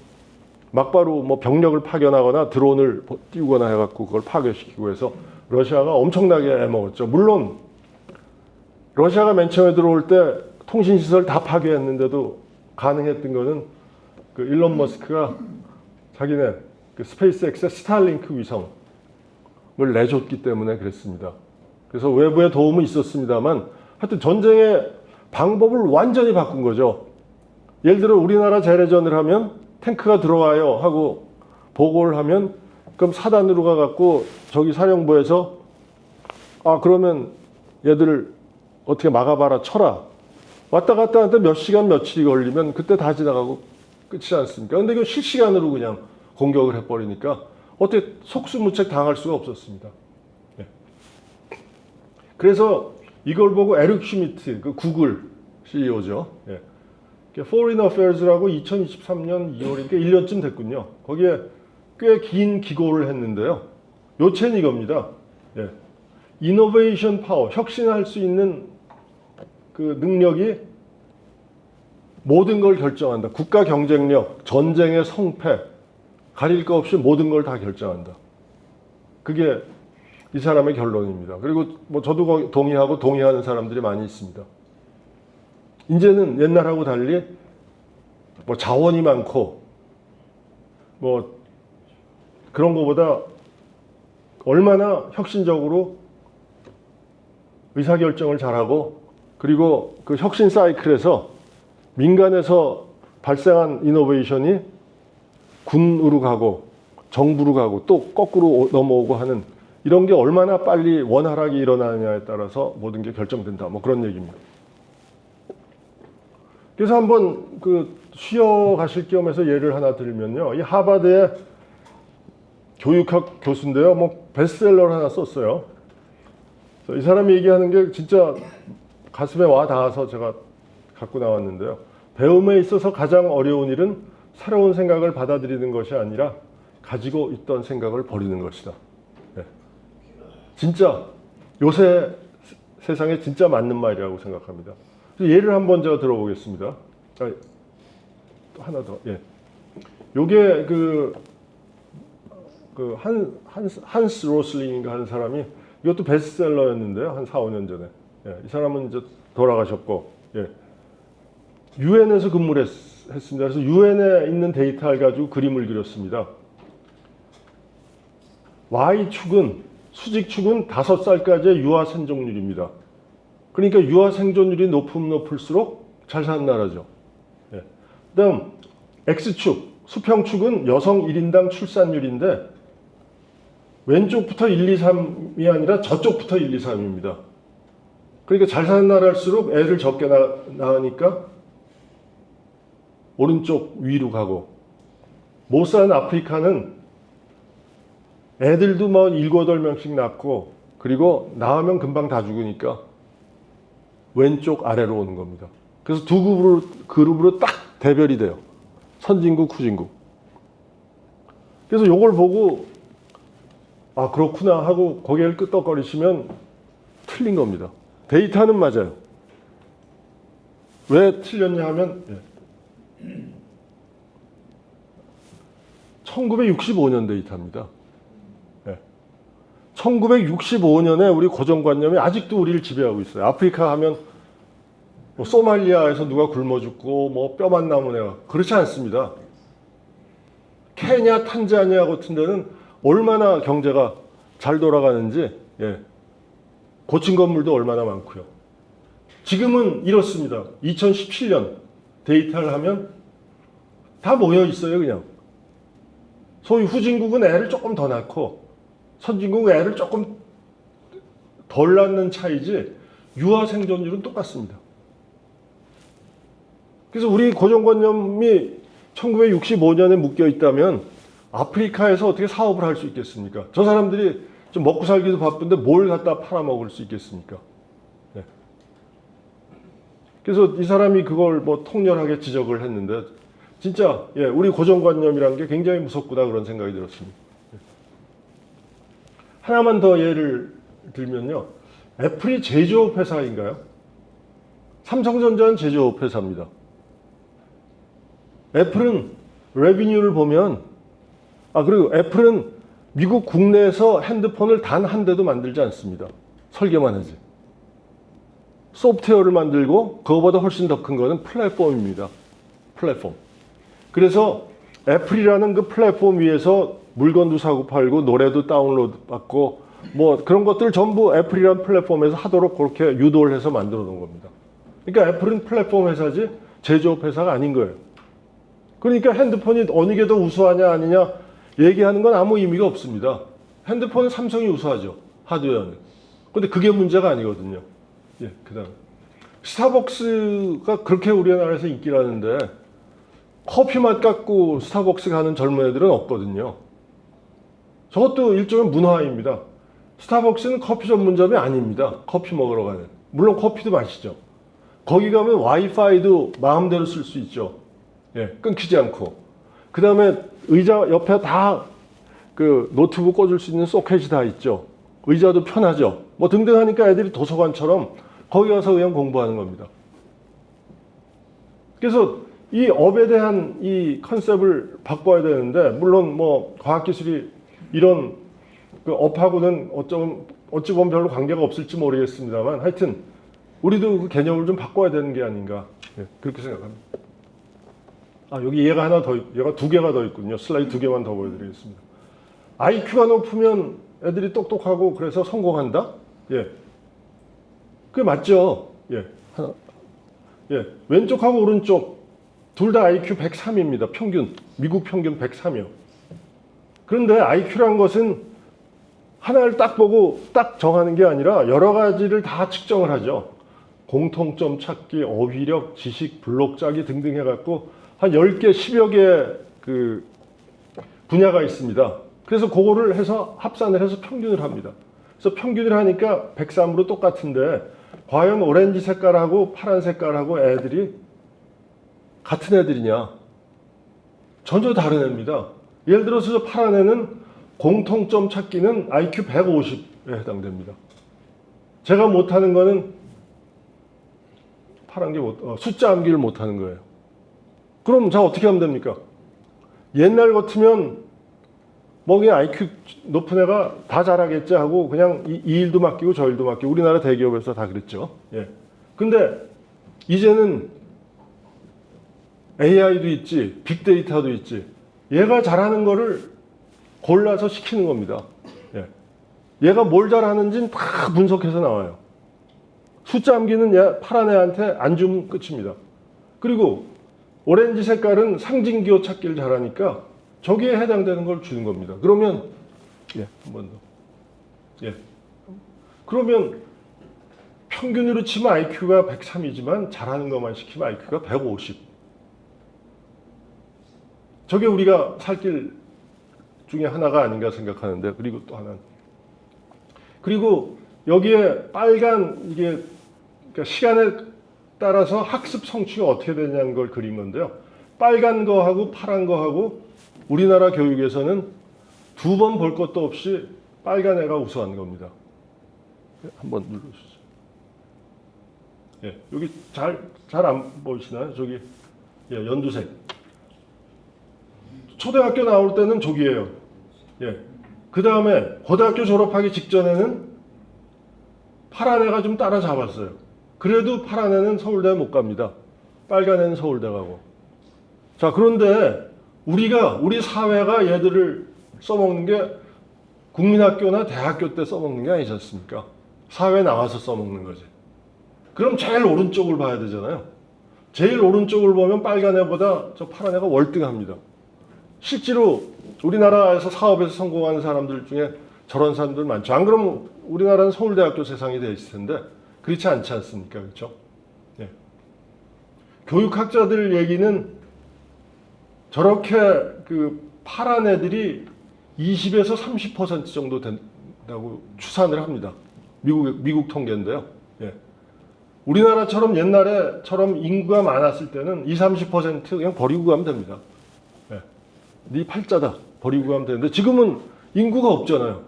막바로 뭐 병력을 파견하거나 드론을 띄우거나 해갖고 그걸 파괴시키고 해서 러시아가 엄청나게 애먹었죠. 물론 러시아가 맨 처음에 들어올 때 통신시설 다 파괴했는데도 가능했던 거는 그 일론 머스크가 자기네 그 스페이스X의 스타링크 위성을 내줬기 때문에 그랬습니다. 그래서 외부의 도움은 있었습니다만 하여튼 전쟁의 방법을 완전히 바꾼 거죠. 예를 들어 우리나라 재래전을 하면 탱크가 들어와요 하고 보고를 하면, 그럼 사단으로 가갖고 저기 사령부에서 그러면 얘들을 어떻게 막아봐라, 쳐라. 왔다 갔다 하는데 몇 시간 며칠이 걸리면 그때 다 지나가고 끝이지 않습니까? 근데 이거 실시간으로 그냥 공격을 해버리니까 어떻게 속수무책 당할 수가 없었습니다. 예. 그래서 이걸 보고 에릭 슈미트, 그 구글 CEO죠. 예. Foreign Affairs라고 2023년 2월이니까 1년쯤 됐군요. 거기에 꽤 긴 기고를 했는데요. 요체는 이겁니다. 예. 이노베이션 파워, 혁신할 수 있는 그 능력이 모든 걸 결정한다. 국가 경쟁력, 전쟁의 성패, 가릴 거 없이 모든 걸 다 결정한다. 그게 이 사람의 결론입니다. 그리고 뭐 저도 동의하고 동의하는 사람들이 많이 있습니다. 이제는 옛날하고 달리 뭐 자원이 많고 뭐 그런 것보다 얼마나 혁신적으로 의사결정을 잘하고, 그리고 그 혁신 사이클에서 민간에서 발생한 이노베이션이 군으로 가고 정부로 가고 또 거꾸로 넘어오고 하는, 이런 게 얼마나 빨리 원활하게 일어나느냐에 따라서 모든 게 결정된다. 뭐 그런 얘기입니다. 그래서 한번 그 쉬어 가실 겸해서 예를 하나 들면요. 이 하버드의 교육학 교수인데요. 뭐 베스트셀러를 하나 썼어요. 이 사람이 얘기하는 게 진짜 가슴에 와 닿아서 제가 갖고 나왔는데요. 배움에 있어서 가장 어려운 일은 새로운 생각을 받아들이는 것이 아니라 가지고 있던 생각을 버리는 것이다. 네. 진짜 요새 세상에 진짜 맞는 말이라고 생각합니다. 예를 한번 제가 들어보겠습니다. 또 하나 더. 예. 요게 한스 로슬링인가 하는 사람이, 이것도 베스트셀러였는데요. 한 4, 5년 전에. 예. 이 사람은 이제 돌아가셨고, 예. 유엔에서 근무를 했습니다. 그래서 유엔에 있는 데이터를 가지고 그림을 그렸습니다. Y축은, 수직축은 5살까지의 유아 생존율입니다. 그러니까 유아 생존율이 높으면 높을수록 잘 사는 나라죠. 예. 그다음 X축, 수평축은 여성 1인당 출산율인데 왼쪽부터 1, 2, 3이 아니라 저쪽부터 1, 2, 3입니다. 그러니까 잘 사는 나라일수록 애를 적게 낳으니까 오른쪽 위로 가고, 못 사는 아프리카는 애들도 뭐 7, 8명씩 낳고, 그리고 낳으면 금방 다 죽으니까 왼쪽 아래로 오는 겁니다. 그래서 두 그룹으로 딱 대별이 돼요. 선진국, 후진국. 그래서 요걸 보고 그렇구나 하고 고개를 끄덕거리시면 틀린 겁니다. 데이터는 맞아요. 왜 틀렸냐 하면 1965년 데이터입니다. 예. 1965년에 우리 고정관념이 아직도 우리를 지배하고 있어요. 아프리카 하면 뭐 소말리아에서 누가 굶어 죽고 뭐 뼈만 남은 애가 그렇지 않습니다. 케냐, 탄자니아 같은 데는 얼마나 경제가 잘 돌아가는지 예. 고층 건물도 얼마나 많고요. 지금은 이렇습니다. 2017년 데이터를 하면 다 모여 있어요, 그냥. 소위 후진국은 애를 조금 더 낳고 선진국은 애를 조금 덜 낳는 차이지 유아 생존율은 똑같습니다. 그래서 우리 고정관념이 1965년에 묶여 있다면 아프리카에서 어떻게 사업을 할 수 있겠습니까? 저 사람들이 좀 먹고 살기도 바쁜데 뭘 갖다 팔아먹을 수 있겠습니까? 네. 그래서 이 사람이 그걸 뭐 통렬하게 지적을 했는데 진짜 예, 우리 고정관념이라는 게 굉장히 무섭구나 그런 생각이 들었습니다. 하나만 더 예를 들면요. 애플이 제조업 회사인가요? 삼성전자는 제조업 회사입니다. 애플은 레비뉴를 보면 그리고 애플은 미국 국내에서 핸드폰을 단 한 대도 만들지 않습니다. 설계만 하지. 소프트웨어를 만들고 그거보다 훨씬 더 큰 거는 플랫폼입니다. 플랫폼. 그래서 애플이라는 그 플랫폼 위에서 물건도 사고 팔고 노래도 다운로드 받고 뭐 그런 것들을 전부 애플이라는 플랫폼에서 하도록 그렇게 유도를 해서 만들어 놓은 겁니다. 그러니까 애플은 플랫폼 회사지 제조업 회사가 아닌 거예요. 그러니까 핸드폰이 어느 게 더 우수하냐 아니냐 얘기하는 건 아무 의미가 없습니다. 핸드폰은 삼성이 우수하죠. 하드웨어는. 근데 그게 문제가 아니거든요. 예, 그다음 스타벅스가 그렇게 우리나라에서 인기라는데 커피 맛 갖고 스타벅스 가는 젊은 애들은 없거든요. 저것도 일종의 문화입니다. 스타벅스는 커피 전문점이 아닙니다. 커피 먹으러 가는. 물론 커피도 마시죠. 거기 가면 와이파이도 마음대로 쓸 수 있죠. 예, 끊기지 않고. 그 다음에 의자 옆에 다 그 노트북 꽂을 수 있는 소켓이 다 있죠. 의자도 편하죠. 뭐 등등 하니까 애들이 도서관처럼 거기 가서 그냥 공부하는 겁니다. 그래서 이 업에 대한 이 컨셉을 바꿔야 되는데, 물론 뭐 과학기술이 이런 그 업하고는 어찌 보면 별로 관계가 없을지 모르겠습니다만 하여튼 우리도 그 개념을 좀 바꿔야 되는 게 아닌가. 예, 그렇게 생각합니다. 여기 얘가 두 개가 더 있군요. 슬라이드 두 개만 더 보여드리겠습니다. IQ가 높으면 애들이 똑똑하고 그래서 성공한다? 예. 그게 맞죠? 예. 예. 왼쪽하고 오른쪽 둘 다 IQ 103입니다. 평균. 미국 평균 103이요. 그런데 IQ란 것은 하나를 딱 보고 딱 정하는 게 아니라 여러 가지를 다 측정을 하죠. 공통점 찾기, 어휘력, 지식, 블록 짜기 등등 해갖고 한 10개, 10여 개 그 분야가 있습니다. 그래서 그거를 해서 합산을 해서 평균을 합니다. 그래서 평균을 하니까 103으로 똑같은데 과연 오렌지 색깔하고 파란 색깔하고 애들이 같은 애들이냐? 전혀 다른 애입니다. 예를 들어서 저 파란 애는 공통점 찾기는 IQ 150에 해당됩니다. 제가 못하는 거는 파란 게 숫자 암기를 못하는 거예요. 그럼 자 어떻게 하면 됩니까? 옛날 같으면 뭐 그냥 IQ 높은 애가 다 잘하겠지 하고 그냥 이 일도 맡기고 저 일도 맡기고 우리나라 대기업에서 다 그랬죠. 예. 근데 이제는 AI도 있지, 빅데이터도 있지. 얘가 잘하는 거를 골라서 시키는 겁니다. 예. 얘가 뭘 잘하는지는 다 분석해서 나와요. 숫자 암기는 파란 애한테 안 주면 끝입니다. 그리고 오렌지 색깔은 상징기호 찾기를 잘하니까 저기에 해당되는 걸 주는 겁니다. 그러면 예, 한 번 더. 예. 그러면 평균으로 치면 IQ가 103이지만 잘하는 것만 시키면 IQ가 150. 저게 우리가 살 길 중에 하나가 아닌가 생각하는데, 그리고 또 하나. 그리고 여기에 빨간 이게 그러니까 시간에 따라서 학습 성취가 어떻게 되냐는 걸 그린 건데요. 빨간 거하고 파란 거하고 우리나라 교육에서는 두 번 볼 것도 없이 빨간 애가 우수한 겁니다. 한번 눌러주세요. 예, 여기 잘 안 보이시나요? 저기 예, 연두색. 초등학교 나올 때는 조기예요. 예. 그 다음에 고등학교 졸업하기 직전에는 파란 애가 좀 따라잡았어요. 그래도 파란 애는 서울대 못 갑니다. 빨간 애는 서울대 가고. 자, 그런데 우리 사회가 얘들을 써먹는 게 국민학교나 대학교 때 써먹는 게 아니지 않습니까? 사회 나와서 써먹는 거지. 그럼 제일 오른쪽을 봐야 되잖아요. 제일 오른쪽을 보면 빨간 애보다 저 파란 애가 월등합니다. 실제로 우리나라에서 사업에서 성공하는 사람들 중에 저런 사람들 많죠. 안 그러면 우리나라는 서울대학교 세상이 돼 있을 텐데 그렇지 않지 않습니까? 그렇죠? 예. 교육학자들 얘기는 저렇게 그 파란 애들이 20에서 30% 정도 된다고 추산을 합니다. 미국 통계인데요. 예. 우리나라처럼 옛날에처럼 인구가 많았을 때는 20, 30% 그냥 버리고 가면 됩니다. 예. 네 팔자다 버리고 가면 되는데 지금은 인구가 없잖아요.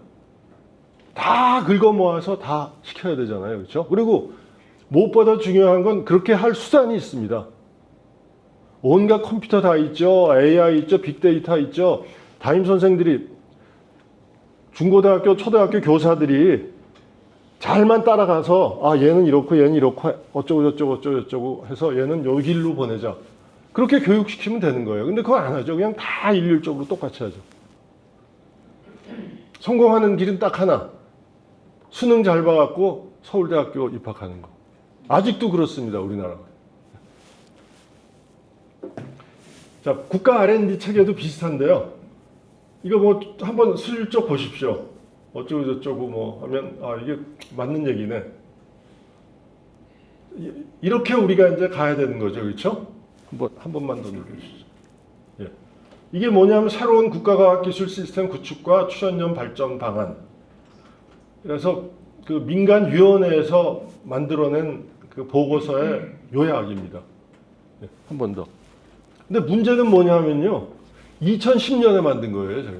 다 긁어 모아서 다 시켜야 되잖아요. 그렇죠? 그리고 무엇보다 중요한 건 그렇게 할 수단이 있습니다. 온갖 컴퓨터 다 있죠. AI 있죠. 빅데이터 있죠. 담임 선생들이 중고등학교, 초등학교 교사들이 잘만 따라가서 아 얘는 이렇고 얘는 이렇고 어쩌고 저쩌고 해서 얘는 요 길로 보내자. 그렇게 교육시키면 되는 거예요. 근데 그거 안 하죠. 그냥 다 일률적으로 똑같이 하죠. 성공하는 길은 딱 하나. 수능 잘 봐갖고 서울대학교 입학하는 거. 아직도 그렇습니다. 우리나라. 자, 국가 R&D 체계도 비슷한데요. 이거 뭐 한번 슬쩍 보십시오. 어쩌고 저쩌고 뭐 하면 아 이게 맞는 얘기네. 이렇게 우리가 이제 가야 되는 거죠. 그렇죠? 한 번만 더 눌러주시죠. 예. 이게 뭐냐면 새로운 국가과학기술 시스템 구축과 추천점 발전 방안. 그래서 그 민간위원회에서 만들어낸 그 보고서의 요약입니다. 예. 한 번 더. 근데 문제는 뭐냐면요. 2010년에 만든 거예요, 저게.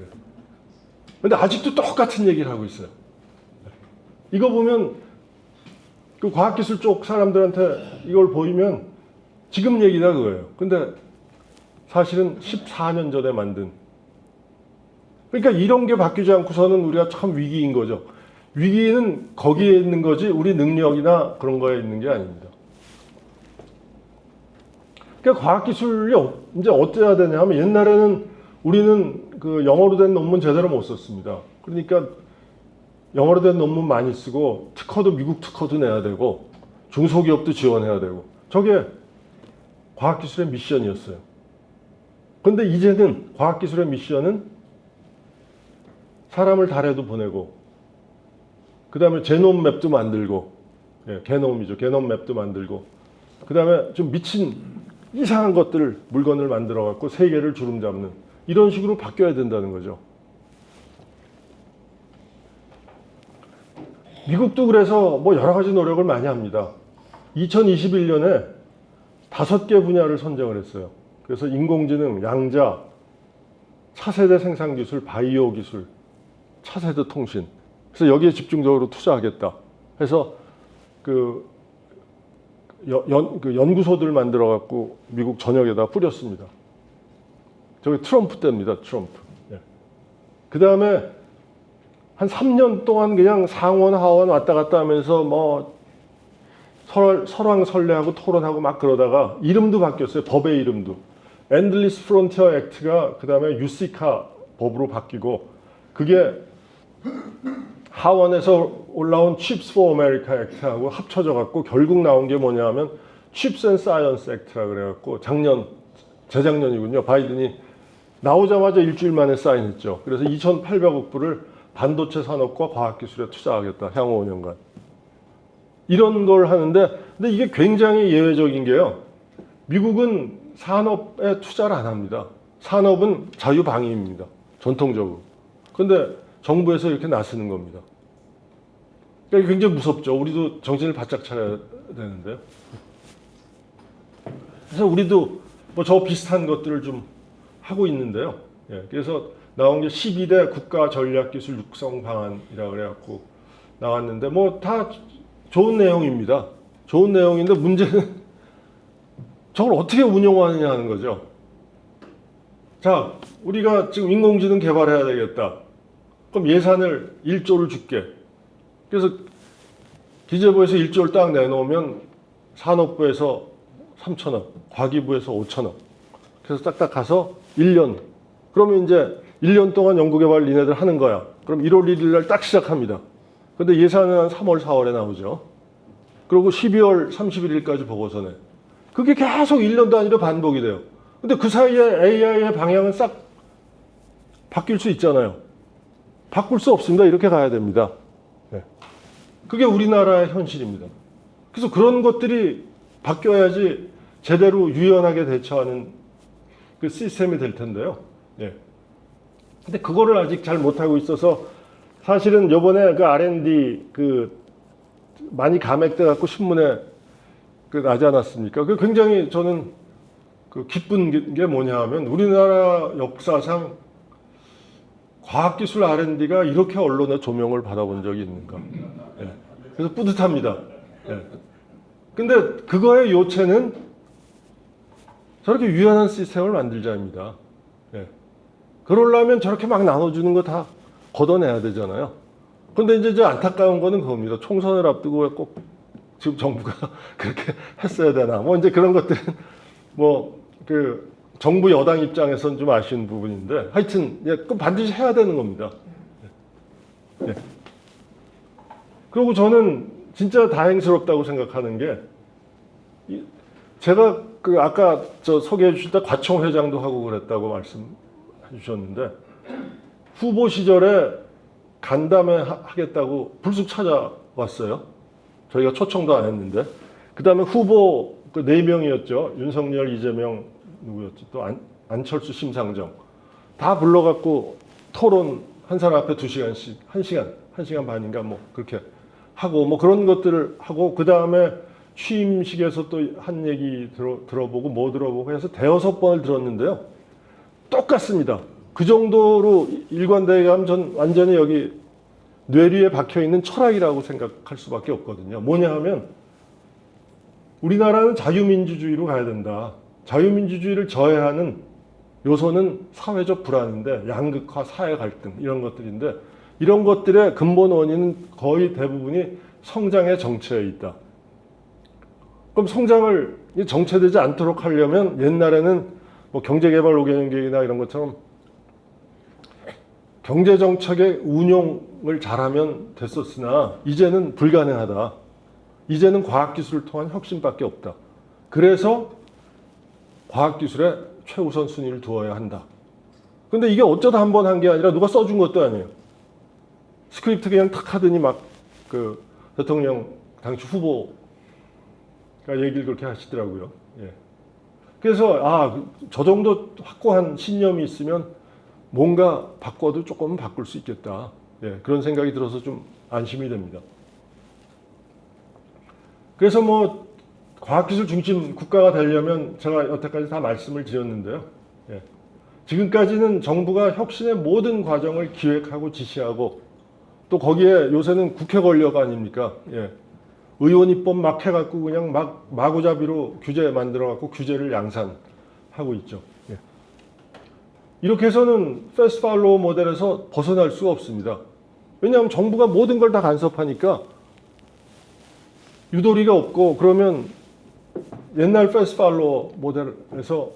근데 아직도 똑같은 얘기를 하고 있어요. 이거 보면 그 과학기술 쪽 사람들한테 이걸 보이면 지금 얘기다 그거예요. 근데 사실은 14년 전에 만든. 그러니까 이런 게 바뀌지 않고서는 우리가 참 위기인 거죠. 위기는 거기에 있는 거지 우리 능력이나 그런 거에 있는 게 아닙니다. 그러니까 과학기술이 이제 어때야 되냐 하면 옛날에는 우리는 그 영어로 된 논문 제대로 못 썼습니다. 그러니까 영어로 된 논문 많이 쓰고 특허도 미국 특허도 내야 되고 중소기업도 지원해야 되고 저게 과학기술의 미션이었어요. 그런데 이제는 과학기술의 미션은 사람을 달에도 보내고 그 다음에 제놈 맵도 만들고 예, 게놈이죠. 게놈 맵도 만들고 그 다음에 좀 미친 이상한 것들을 물건을 만들어 갖고 세계를 주름 잡는 이런 식으로 바뀌어야 된다는 거죠. 미국도 그래서 뭐 여러 가지 노력을 많이 합니다. 2021년에 5개 분야를 선정을 했어요. 그래서 인공지능, 양자, 차세대 생산기술, 바이오 기술, 차세대 통신. 그래서 여기에 집중적으로 투자하겠다 해서 그 연구소들 만들어 갖고 미국 전역에다 뿌렸습니다. 저게 트럼프 때입니다. 트럼프. 예. 그 다음에 한 3년 동안 그냥 상원 하원 왔다 갔다 하면서 뭐 설왕설래하고 토론하고 막 그러다가 이름도 바뀌었어요. 법의 이름도. Endless Frontier Act가 그 다음에 유시카 법으로 바뀌고 그게 하원에서 올라온 Chips for America Act하고 합쳐져 갖고 결국 나온 게 뭐냐 하면 Chips and Science Act라 그래갖고 재작년이군요. 바이든이 나오자마자 일주일 만에 사인했죠. 그래서 2,800억 불을 반도체 산업과 과학기술에 투자하겠다. 향후 5년간. 이런 걸 하는데 근데 이게 굉장히 예외적인 게요. 미국은 산업에 투자를 안 합니다. 산업은 자유방위입니다. 전통적으로. 근데 정부에서 이렇게 나서는 겁니다. 그러니까 굉장히 무섭죠. 우리도 정신을 바짝 차려야 되는데요. 그래서 우리도 뭐 저 비슷한 것들을 좀 하고 있는데요. 예, 그래서 나온 게 12대 국가 전략기술 육성 방안이라 그래갖고 나왔는데 뭐 다 좋은 내용입니다. 좋은 내용인데 문제는 저걸 어떻게 운영하느냐 하는 거죠. 자, 우리가 지금 인공지능 개발해야 되겠다. 그럼 예산을 1조를 줄게. 그래서 기재부에서 1조를 딱 내놓으면 산업부에서 3천억, 과기부에서 5천억. 그래서 딱딱 가서 1년. 그러면 이제 1년 동안 연구개발 니네들 하는 거야. 그럼 1월 1일 날 딱 시작합니다. 근데 예산은 한 3월, 4월에 나오죠. 그리고 12월 31일까지 보고서 내. 그게 계속 1년 단위로 반복이 돼요. 근데 그 사이에 AI의 방향은 싹 바뀔 수 있잖아요. 바꿀 수 없습니다. 이렇게 가야 됩니다. 네. 그게 우리나라의 현실입니다. 그래서 그런 것들이 바뀌어야지 제대로 유연하게 대처하는 그 시스템이 될 텐데요. 네. 근데 그거를 아직 잘 못하고 있어서 사실은 요번에 그 R&D 많이 감액돼 갖고 신문에 나지 않았습니까? 그 굉장히 저는 기쁜 게 뭐냐 하면 우리나라 역사상 과학기술 R&D가 이렇게 언론의 조명을 받아본 적이 있는가. 예. 그래서 뿌듯합니다. 예. 근데 그거의 요체는 저렇게 유연한 시스템을 만들자입니다. 예. 그러려면 저렇게 막 나눠주는 거 다 걷어내야 되잖아요. 근데 이제 안타까운 거는 그겁니다. 총선을 앞두고 왜 꼭 지금 정부가 그렇게 했어야 되나. 뭐 이제 그런 것들은 정부 여당 입장에서는 좀 아쉬운 부분인데 하여튼 예, 그건 반드시 해야 되는 겁니다. 예. 그리고 저는 진짜 다행스럽다고 생각하는 게 제가 아까 소개해 주실 때 과청 회장도 하고 그랬다고 말씀해 주셨는데 후보 시절에 간담회 하겠다고 불쑥 찾아왔어요. 저희가 초청도 안 했는데 그 다음에 후보 4명이었죠. 윤석열, 이재명 누구였지? 또 안철수, 심상정 다 불러갖고 토론 한 사람 앞에 2시간씩 1시간 반인가 뭐 그렇게 하고 뭐 그런 것들을 하고 그 다음에 취임식에서 또 한 얘기 들어보고 뭐 들어보고 해서 5-6번을 들었는데요. 똑같습니다. 그 정도로 일관되게 하면 전 완전히 여기 뇌리에 박혀있는 철학이라고 생각할 수밖에 없거든요. 뭐냐 하면 우리나라는 자유민주주의로 가야 된다. 자유민주주의를 저해하는 요소는 사회적 불안인데 양극화, 사회 갈등 이런 것들인데 이런 것들의 근본 원인은 거의 대부분이 성장의 정체에 있다. 그럼 성장을 정체되지 않도록 하려면 옛날에는 뭐 경제개발 5개년 계획이나 이런 것처럼 경제정책의 운용을 잘하면 됐었으나 이제는 불가능하다. 이제는 과학기술을 통한 혁신밖에 없다. 그래서 과학기술에 최우선 순위를 두어야 한다. 근데 이게 어쩌다 한 번 한 게 아니라 누가 써준 것도 아니에요. 스크립트 그냥 탁 하더니 대통령 당시 후보가 얘기를 그렇게 하시더라고요. 예. 그래서 저 정도 확고한 신념이 있으면 뭔가 바꿔도 조금은 바꿀 수 있겠다. 예, 그런 생각이 들어서 좀 안심이 됩니다. 그래서 과학기술 중심 국가가 되려면 제가 여태까지 다 말씀을 드렸는데요. 예, 지금까지는 정부가 혁신의 모든 과정을 기획하고 지시하고 또 거기에 요새는 국회 권력 아닙니까? 예, 의원 입법 막 해갖고 그냥 마구잡이로 규제 만들어갖고 규제를 양산하고 있죠. 예. 이렇게 해서는 패스트 팔로우 모델에서 벗어날 수가 없습니다. 왜냐하면 정부가 모든 걸 다 간섭하니까 유도리가 없고 그러면 옛날 패스트 팔로우 모델에서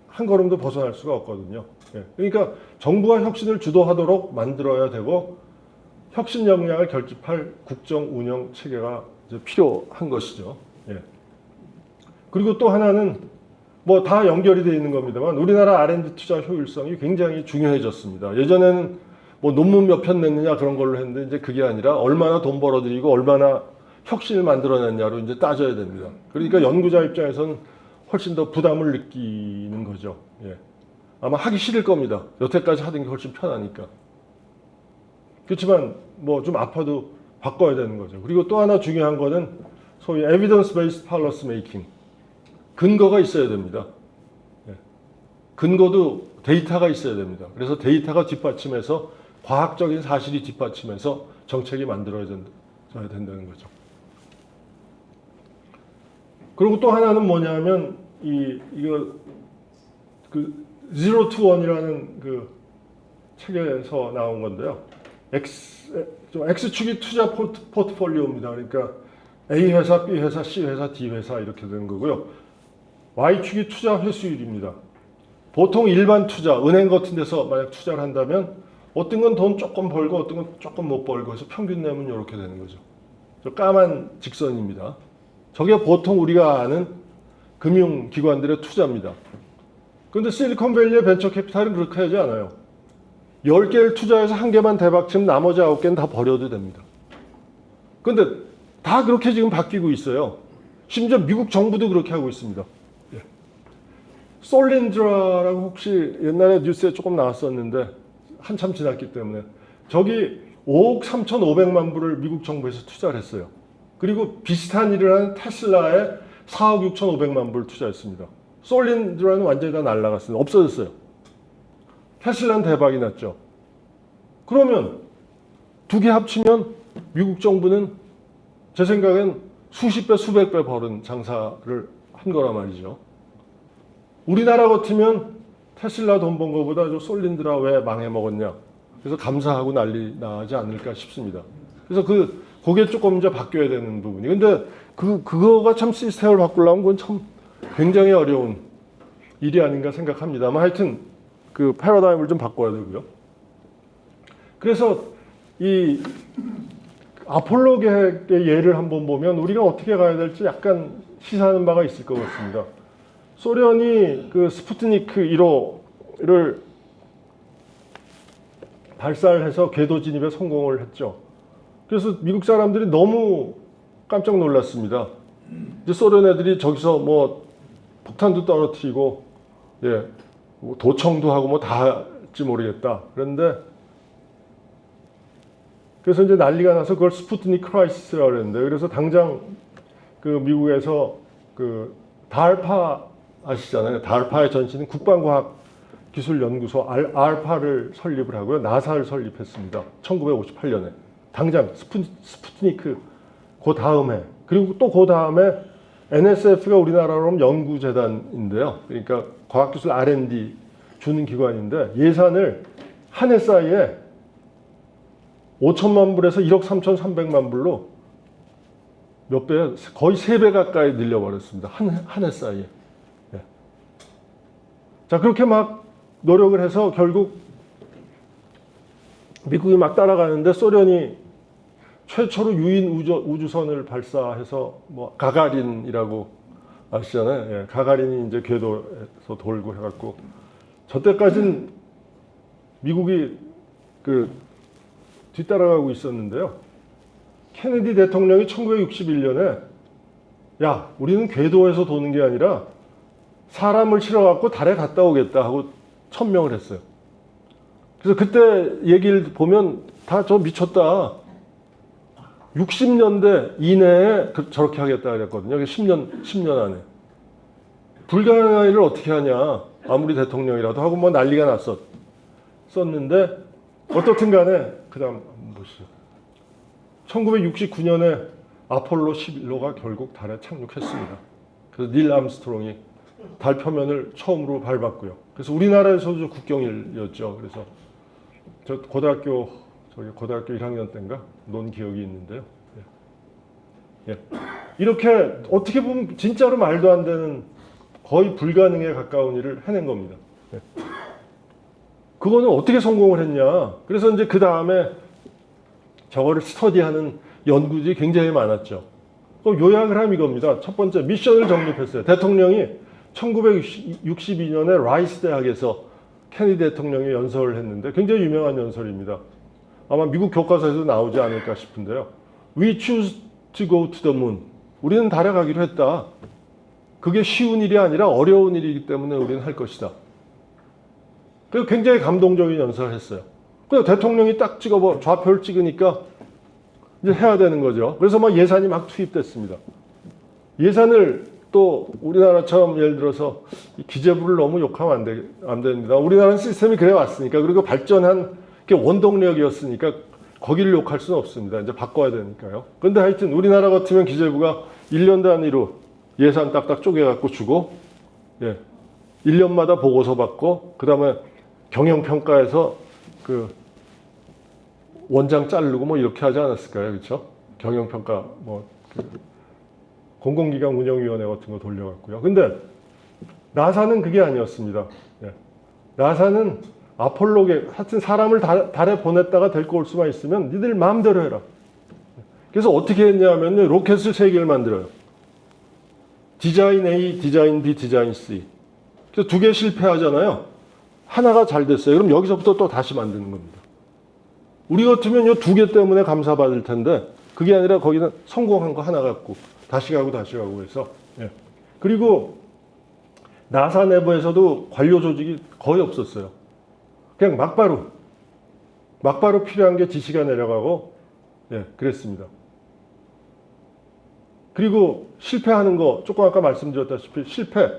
한 걸음도 벗어날 수가 없거든요. 예. 그러니까 정부가 혁신을 주도하도록 만들어야 되고 혁신 역량을 결집할 국정 운영 체계가 이제 필요한 것이죠. 예. 그리고 또 하나는 다 연결이 되어 있는 겁니다만 우리나라 R&D 투자 효율성이 굉장히 중요해졌습니다. 예전에는 논문 몇 편 냈느냐 그런 걸로 했는데 이제 그게 아니라 얼마나 돈 벌어들이고 얼마나 혁신을 만들어냈냐로 이제 따져야 됩니다. 그러니까 연구자 입장에서는 훨씬 더 부담을 느끼는 거죠. 예. 아마 하기 싫을 겁니다. 여태까지 하던 게 훨씬 편하니까. 그렇지만 좀 아파도 바꿔야 되는 거죠. 그리고 또 하나 중요한 거는 소위 evidence based policy making. 근거가 있어야 됩니다. 예. 근거도 데이터가 있어야 됩니다. 그래서 데이터가 뒷받침해서 과학적인 사실이 뒷받침해서 정책이 만들어져야 된다는 거죠. 그리고 또 하나는 뭐냐면 이거 Zero to One이라는 그 책에서 나온 건데요. X축이 투자 포트폴리오입니다. 그러니까 A 회사, B 회사, C 회사, D 회사 이렇게 되는 거고요. Y축이 투자 회수율입니다. 보통 일반 투자, 은행 같은 데서 만약 투자를 한다면 어떤 건 돈 조금 벌고 어떤 건 조금 못 벌고 해서 평균 내면 이렇게 되는 거죠. 저 까만 직선입니다. 저게 보통 우리가 아는 금융기관들의 투자입니다. 그런데 실리콘밸리의 벤처 캐피탈은 그렇게 하지 않아요. 10개를 투자해서 한 개만 대박치면 나머지 9개는 다 버려도 됩니다. 그런데 다 그렇게 지금 바뀌고 있어요. 심지어 미국 정부도 그렇게 하고 있습니다. 솔린드라라고 혹시 옛날에 뉴스에 조금 나왔었는데 한참 지났기 때문에 저기 5억 3,500만 불을 미국 정부에서 투자를 했어요. 그리고 비슷한 일을 하는 테슬라에 4억 6,500만 불을 투자했습니다. 솔린드라는 완전히 다 날라갔어요. 없어졌어요. 테슬라는 대박이 났죠. 그러면 두 개 합치면 미국 정부는 제 생각엔 수십 배, 수백 배 벌은 장사를 한 거란 말이죠. 우리나라 같으면 테슬라 돈 번 거보다 저 솔린드라 왜 망해 먹었냐. 그래서 감사하고 난리 나지 않을까 싶습니다. 그래서 그게 조금 이제 바뀌어야 되는 부분이. 근데 그거가 참 시스템을 바꾸려면 그건 참 굉장히 어려운 일이 아닌가 생각합니다만 하여튼 그 패러다임을 좀 바꿔야 되고요. 그래서 이 아폴로 계획의 예를 한번 보면 우리가 어떻게 가야 될지 약간 시사하는 바가 있을 것 같습니다. 소련이 그 스푸트니크 1호를 발사를 해서 궤도 진입에 성공을 했죠. 그래서 미국 사람들이 너무 깜짝 놀랐습니다. 이제 소련 애들이 저기서 뭐 폭탄도 떨어뜨리고, 예, 뭐 도청도 하고 뭐 다 할지 모르겠다. 그런데 그래서 이제 난리가 나서 그걸 스푸트니크 크라이시스라고 그랬는데, 그래서 당장 그 미국에서 그 달파 아시잖아요. 달파의 전신인 국방과학기술연구소 알파를 설립을 하고요. 나사를 설립했습니다. 1958년에. 당장 스푸트니크 그 다음에, 그리고 또 그 다음에 NSF가 우리나라로 하면 연구재단인데요. 그러니까 과학기술 R&D 주는 기관인데 예산을 한 해 사이에 5천만 불에서 1억 3,300만 불로 몇 배, 거의 3배 가까이 늘려버렸습니다. 한 해 사이에. 예. 자, 그렇게 막 노력을 해서 결국 미국이 막 따라가는데 소련이 최초로 유인 우주선을 발사해서 뭐 가가린이라고 아시잖아요. 예, 가가린이 이제 궤도에서 돌고 해갖고 저 때까지는 미국이 그 뒤따라가고 있었는데요. 케네디 대통령이 1961년에 야, 우리는 궤도에서 도는 게 아니라 사람을 실어갖고 달에 갔다 오겠다 하고 천명을 했어요. 그래서 그때 얘기를 보면 다 저 미쳤다. 60년대 이내에 저렇게 하겠다 그랬거든요. 10년 안에. 불가능한 일을 어떻게 하냐. 아무리 대통령이라도 하고 뭐 난리가 났었는데 어떻든 간에 그 다음 보시죠. 1969년에 아폴로 11호가 결국 달에 착륙했습니다. 그래서 닐 암스트롱이 달 표면을 처음으로 밟았고요. 그래서 우리나라에서도 국경일이었죠. 그래서 저 고등학교 1학년 때인가 논 기억이 있는데요. 예. 예. 이렇게 어떻게 보면 진짜로 말도 안 되는 거의 불가능에 가까운 일을 해낸 겁니다. 예. 그거는 어떻게 성공을 했냐. 그래서 이제 그 다음에 저거를 스터디하는 연구들이 굉장히 많았죠. 또 요약을 하면 이겁니다. 첫 번째, 미션을 정립했어요. 대통령이 1962년에 라이스 대학에서 케네디 대통령이 연설을 했는데 굉장히 유명한 연설입니다. 아마 미국 교과서에도 나오지 않을까 싶은데요. We choose to go to the moon. 우리는 달에 가기로 했다. 그게 쉬운 일이 아니라 어려운 일이기 때문에 우리는 할 것이다. 그래서 굉장히 감동적인 연설을 했어요. 그래서 대통령이 딱 좌표를 찍으니까 이제 해야 되는 거죠. 그래서 막 예산이 막 투입됐습니다. 예산을 또 우리나라처럼 예를 들어서 기재부를 너무 욕하면 안 됩니다. 우리나라는 시스템이 그래 왔으니까, 그리고 발전한 게 원동력이었으니까 거기를 욕할 수는 없습니다. 이제 바꿔야 되니까요. 그런데 하여튼 우리나라 같으면 기재부가 1년 단위로 예산 딱딱 쪼개갖고 주고, 예, 1년마다 보고서 받고 그다음에 경영평가에서 그 원장 자르고 뭐 이렇게 하지 않았을까요? 그렇죠? 경영평가 뭐그 공공기관 운영위원회 같은 거 돌려갖고요. 근데 나사는 그게 아니었습니다. 예. 나사는 아폴로계 하여튼 사람을 달에 보냈다가 데리고 올 수만 있으면 니들 마음대로 해라. 그래서 어떻게 했냐면 로켓을 3개를 만들어요. 디자인 A, 디자인 B, 디자인 C. 그래서 2개 실패하잖아요. 하나가 잘 됐어요. 그럼 여기서부터 또 다시 만드는 겁니다. 우리 같으면 이 2개 때문에 감사받을 텐데 그게 아니라 거기는 성공한 거 하나 갖고 다시 가고 해서. 예. 그리고 나사 내부에서도 관료 조직이 거의 없었어요. 그냥 막바로 필요한 게 지시가 내려가고, 예, 그랬습니다. 그리고 실패하는 거, 조금 아까 말씀드렸다시피 실패.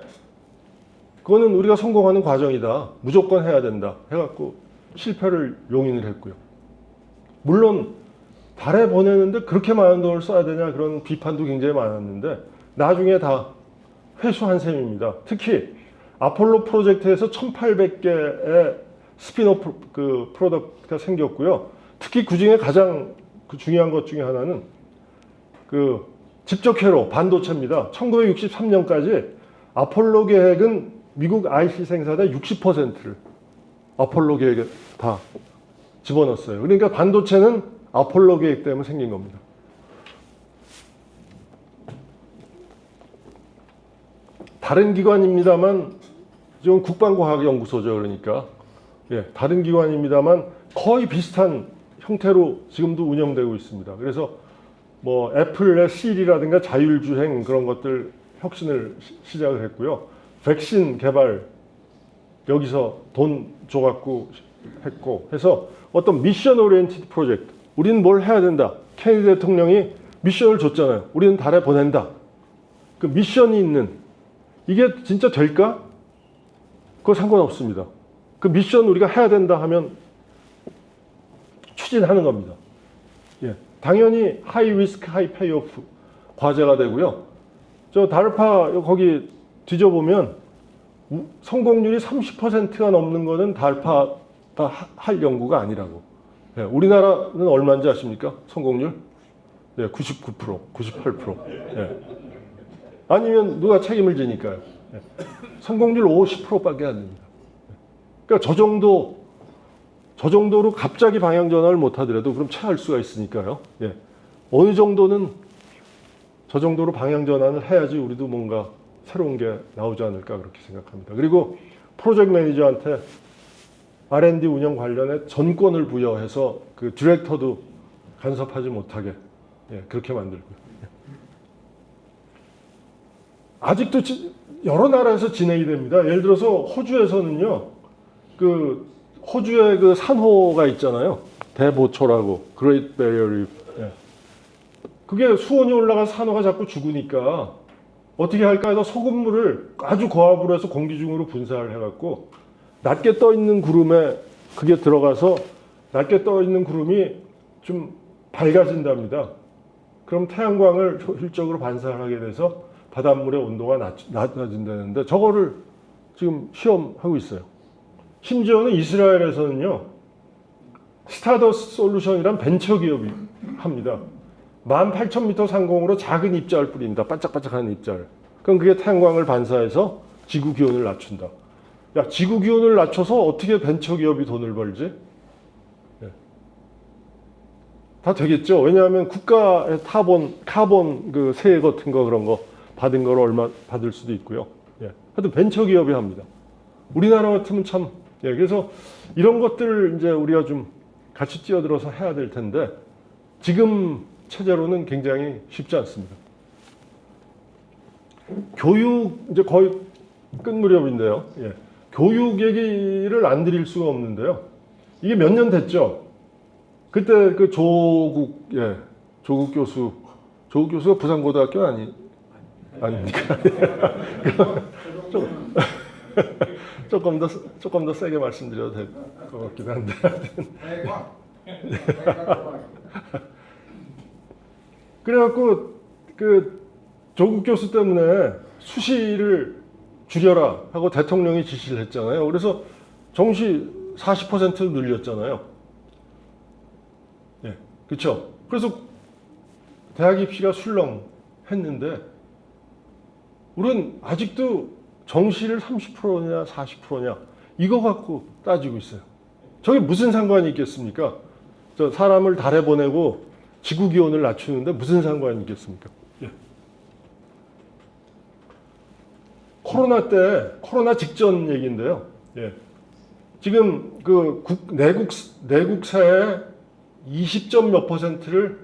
그거는 우리가 성공하는 과정이다. 무조건 해야 된다. 해갖고 실패를 용인을 했고요. 물론 달에 보내는데 그렇게 많은 돈을 써야 되냐 그런 비판도 굉장히 많았는데 나중에 다 회수한 셈입니다. 특히 아폴로 프로젝트에서 1800개의 스피노프 그 프로덕트가 생겼고요. 특히 그 중에 가장 중요한 것 중에 하나는 그 집적회로 반도체입니다. 1963년까지 아폴로 계획은 미국 IC 생산의 60%를 아폴로 계획에 다 집어넣었어요. 그러니까 반도체는 아폴로 계획 때문에 생긴 겁니다. 다른 기관입니다만 지금 국방과학연구소죠. 그러니까 예, 다른 기관입니다만 거의 비슷한 형태로 지금도 운영되고 있습니다. 그래서 뭐 애플의 Siri라든가 자율주행 그런 것들 혁신을 시작을 했고요. 백신 개발 여기서 돈 줘갖고 했고 해서 어떤 미션 오리엔티드 프로젝트 우리는 뭘 해야 된다. 케네디 대통령이 미션을 줬잖아요. 우리는 달에 보낸다. 그 미션이 있는 이게 진짜 될까? 그거 상관없습니다. 그 미션 우리가 해야 된다 하면 추진하는 겁니다. 예, 당연히 하이 리스크 하이 페이오프 과제가 되고요. 저 달파 거기 뒤져보면 성공률이 30%가 넘는 거는 달파가 할 연구가 아니라고. 예, 우리나라는 얼마인지 아십니까? 성공률? 예, 99%, 98%. 예. 아니면 누가 책임을 지니까요. 예. 성공률 50%밖에 안 됩니다. 그러니까 저 정도로 갑자기 방향 전환을 못 하더라도 그럼 체할 수가 있으니까요. 예. 어느 정도는 저 정도로 방향 전환을 해야지 우리도 뭔가 새로운 게 나오지 않을까 그렇게 생각합니다. 그리고 프로젝트 매니저한테 R&D 운영 관련해 전권을 부여해서 그 디렉터도 간섭하지 못하게 예, 그렇게 만들고요. 예. 아직도 여러 나라에서 진행이 됩니다. 예를 들어서 호주에서는요, 그 호주에 그 산호가 있잖아요. 대보초라고 그레이트 베리어 리프. 예. 그게 수온이 올라가서 산호가 자꾸 죽으니까 어떻게 할까 해서 소금물을 아주 고압으로 해서 공기 중으로 분사를 해갖고 낮게 떠 있는 구름에 그게 들어가서 낮게 떠 있는 구름이 좀 밝아진답니다. 그럼 태양광을 효율적으로 반사하게 돼서 바닷물의 온도가 낮아진다는데 저거를 지금 시험하고 있어요. 심지어는 이스라엘에서는요, 스타더스트 솔루션이란 벤처 기업이 합니다. 18,000m 상공으로 작은 입자를 뿌린다. 반짝반짝하는 입자를. 그럼 그게 태양광을 반사해서 지구 기온을 낮춘다. 야, 지구 기온을 낮춰서 어떻게 벤처 기업이 돈을 벌지? 네. 다 되겠죠. 왜냐하면 국가의 카본 그 세액 같은 거 그런 거 받은 걸 얼마 받을 수도 있고요. 예. 하여튼 벤처 기업이 합니다. 우리나라 같으면 참, 예. 그래서 이런 것들을 이제 우리가 좀 같이 뛰어들어서 해야 될 텐데 지금 체제로는 굉장히 쉽지 않습니다. 교육 이제 거의 끝 무렵인데요. 예. 교육 얘기를 안 드릴 수가 없는데요. 이게 몇 년 됐죠? 그때 그 조국 교수가 부산고등학교 아닙니까? 조금 더 세게 말씀드려도 될 것 같기도 한데. 그래갖고 그 조국 교수 때문에 수시를 줄여라 하고 대통령이 지시를 했잖아요. 그래서 정시 40% 늘렸잖아요. 예, 그렇죠. 그래서 대학 입시가 술렁했는데 우리는 아직도 정시를 30%냐 40%냐 이거 갖고 따지고 있어요. 저게 무슨 상관이 있겠습니까? 저 사람을 달에 보내고 지구 기온을 낮추는데 무슨 상관이 있겠습니까? 예. 코로나 때, 코로나 직전 얘기인데요. 예. 지금 그 내국사의 20점 몇 퍼센트를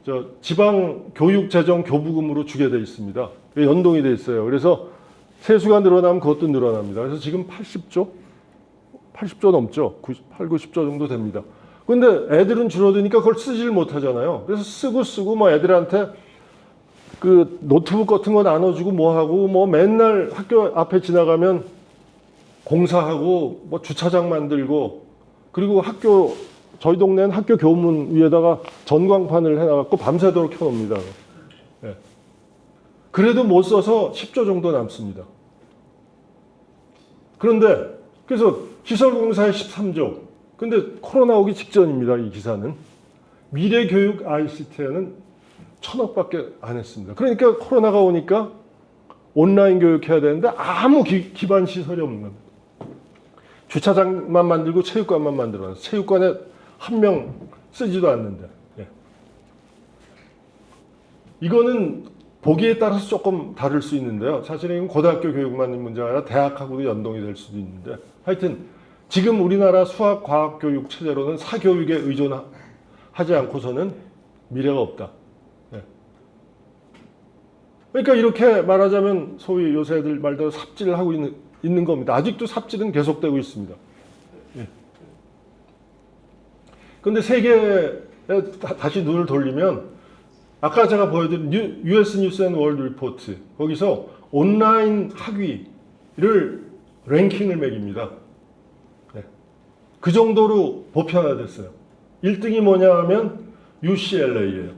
저 지방 교육 재정 교부금으로 주게 돼 있습니다. 연동이 돼 있어요. 그래서 세수가 늘어나면 그것도 늘어납니다. 그래서 지금 80조 넘죠. 8, 90조 정도 됩니다. 근데 애들은 줄어드니까 그걸 쓰질 못하잖아요. 그래서 쓰고 뭐 애들한테 그 노트북 같은 거 나눠주고 뭐 하고 뭐 맨날 학교 앞에 지나가면 공사하고 뭐 주차장 만들고 그리고 저희 동네는 학교 교문 위에다가 전광판을 해놔갖고 밤새도록 켜놓습니다. 예. 그래도 못 써서 10조 정도 남습니다. 그런데 그래서 시설공사에 13조. 근데 코로나 오기 직전입니다. 이 기사는. 미래교육 ICT에는 1,000억밖에 안 했습니다. 그러니까 코로나가 오니까 온라인 교육해야 되는데 아무 기반 시설이 없는 겁니다. 주차장만 만들고 체육관만 만들어놨어요. 체육관에 한 명 쓰지도 않는데. 예. 이거는 보기에 따라서 조금 다를 수 있는데요. 사실은 이건 고등학교 교육만 문제가 아니라 대학하고도 연동이 될 수도 있는데 하여튼 지금 우리나라 수학, 과학 교육 체제로는 사교육에 의존하지 않고서는 미래가 없다. 예. 그러니까 이렇게 말하자면 소위 요새 애들 말대로 삽질을 하고 있는 겁니다. 아직도 삽질은 계속되고 있습니다. 예. 근데 세계에 다시 눈을 돌리면 아까 제가 보여드린 US 뉴스 앤 월드 리포트 거기서 온라인 학위를 랭킹을 매깁니다. 네. 그 정도로 보편화됐어요. 1등이 뭐냐 하면 UCLA예요.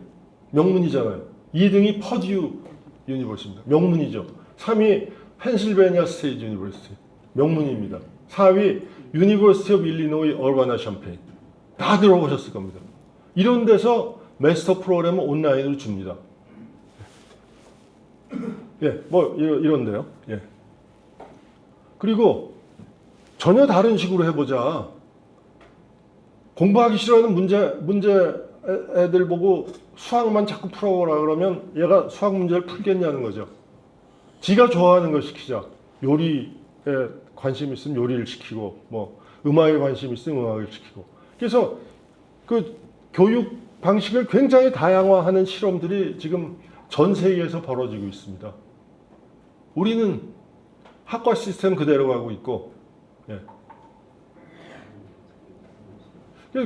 명문이잖아요. 2등이 퍼듀 유니버시티입니다. 명문이죠. 3위 펜실베니아 스테이트 유니버시티. 명문입니다. 4위 유니버시티 오브 일리노이 얼바나 샴페인. 다 들어보셨을 겁니다. 이런 데서 마스터 프로그램을 온라인으로 줍니다. 예, 뭐 이런데요. 예. 그리고 전혀 다른 식으로 해보자. 공부하기 싫어하는 문제 애들 보고 수학만 자꾸 풀어보라 그러면 얘가 수학 문제를 풀겠냐는 거죠. 지가 좋아하는 걸 시키자. 요리에 관심 있으면 요리를 시키고, 뭐 음악에 관심 있으면 음악을 시키고. 그래서 그 교육 방식을 굉장히 다양화하는 실험들이 지금 전 세계에서 벌어지고 있습니다. 우리는 학과 시스템 그대로 가고 있고, 예.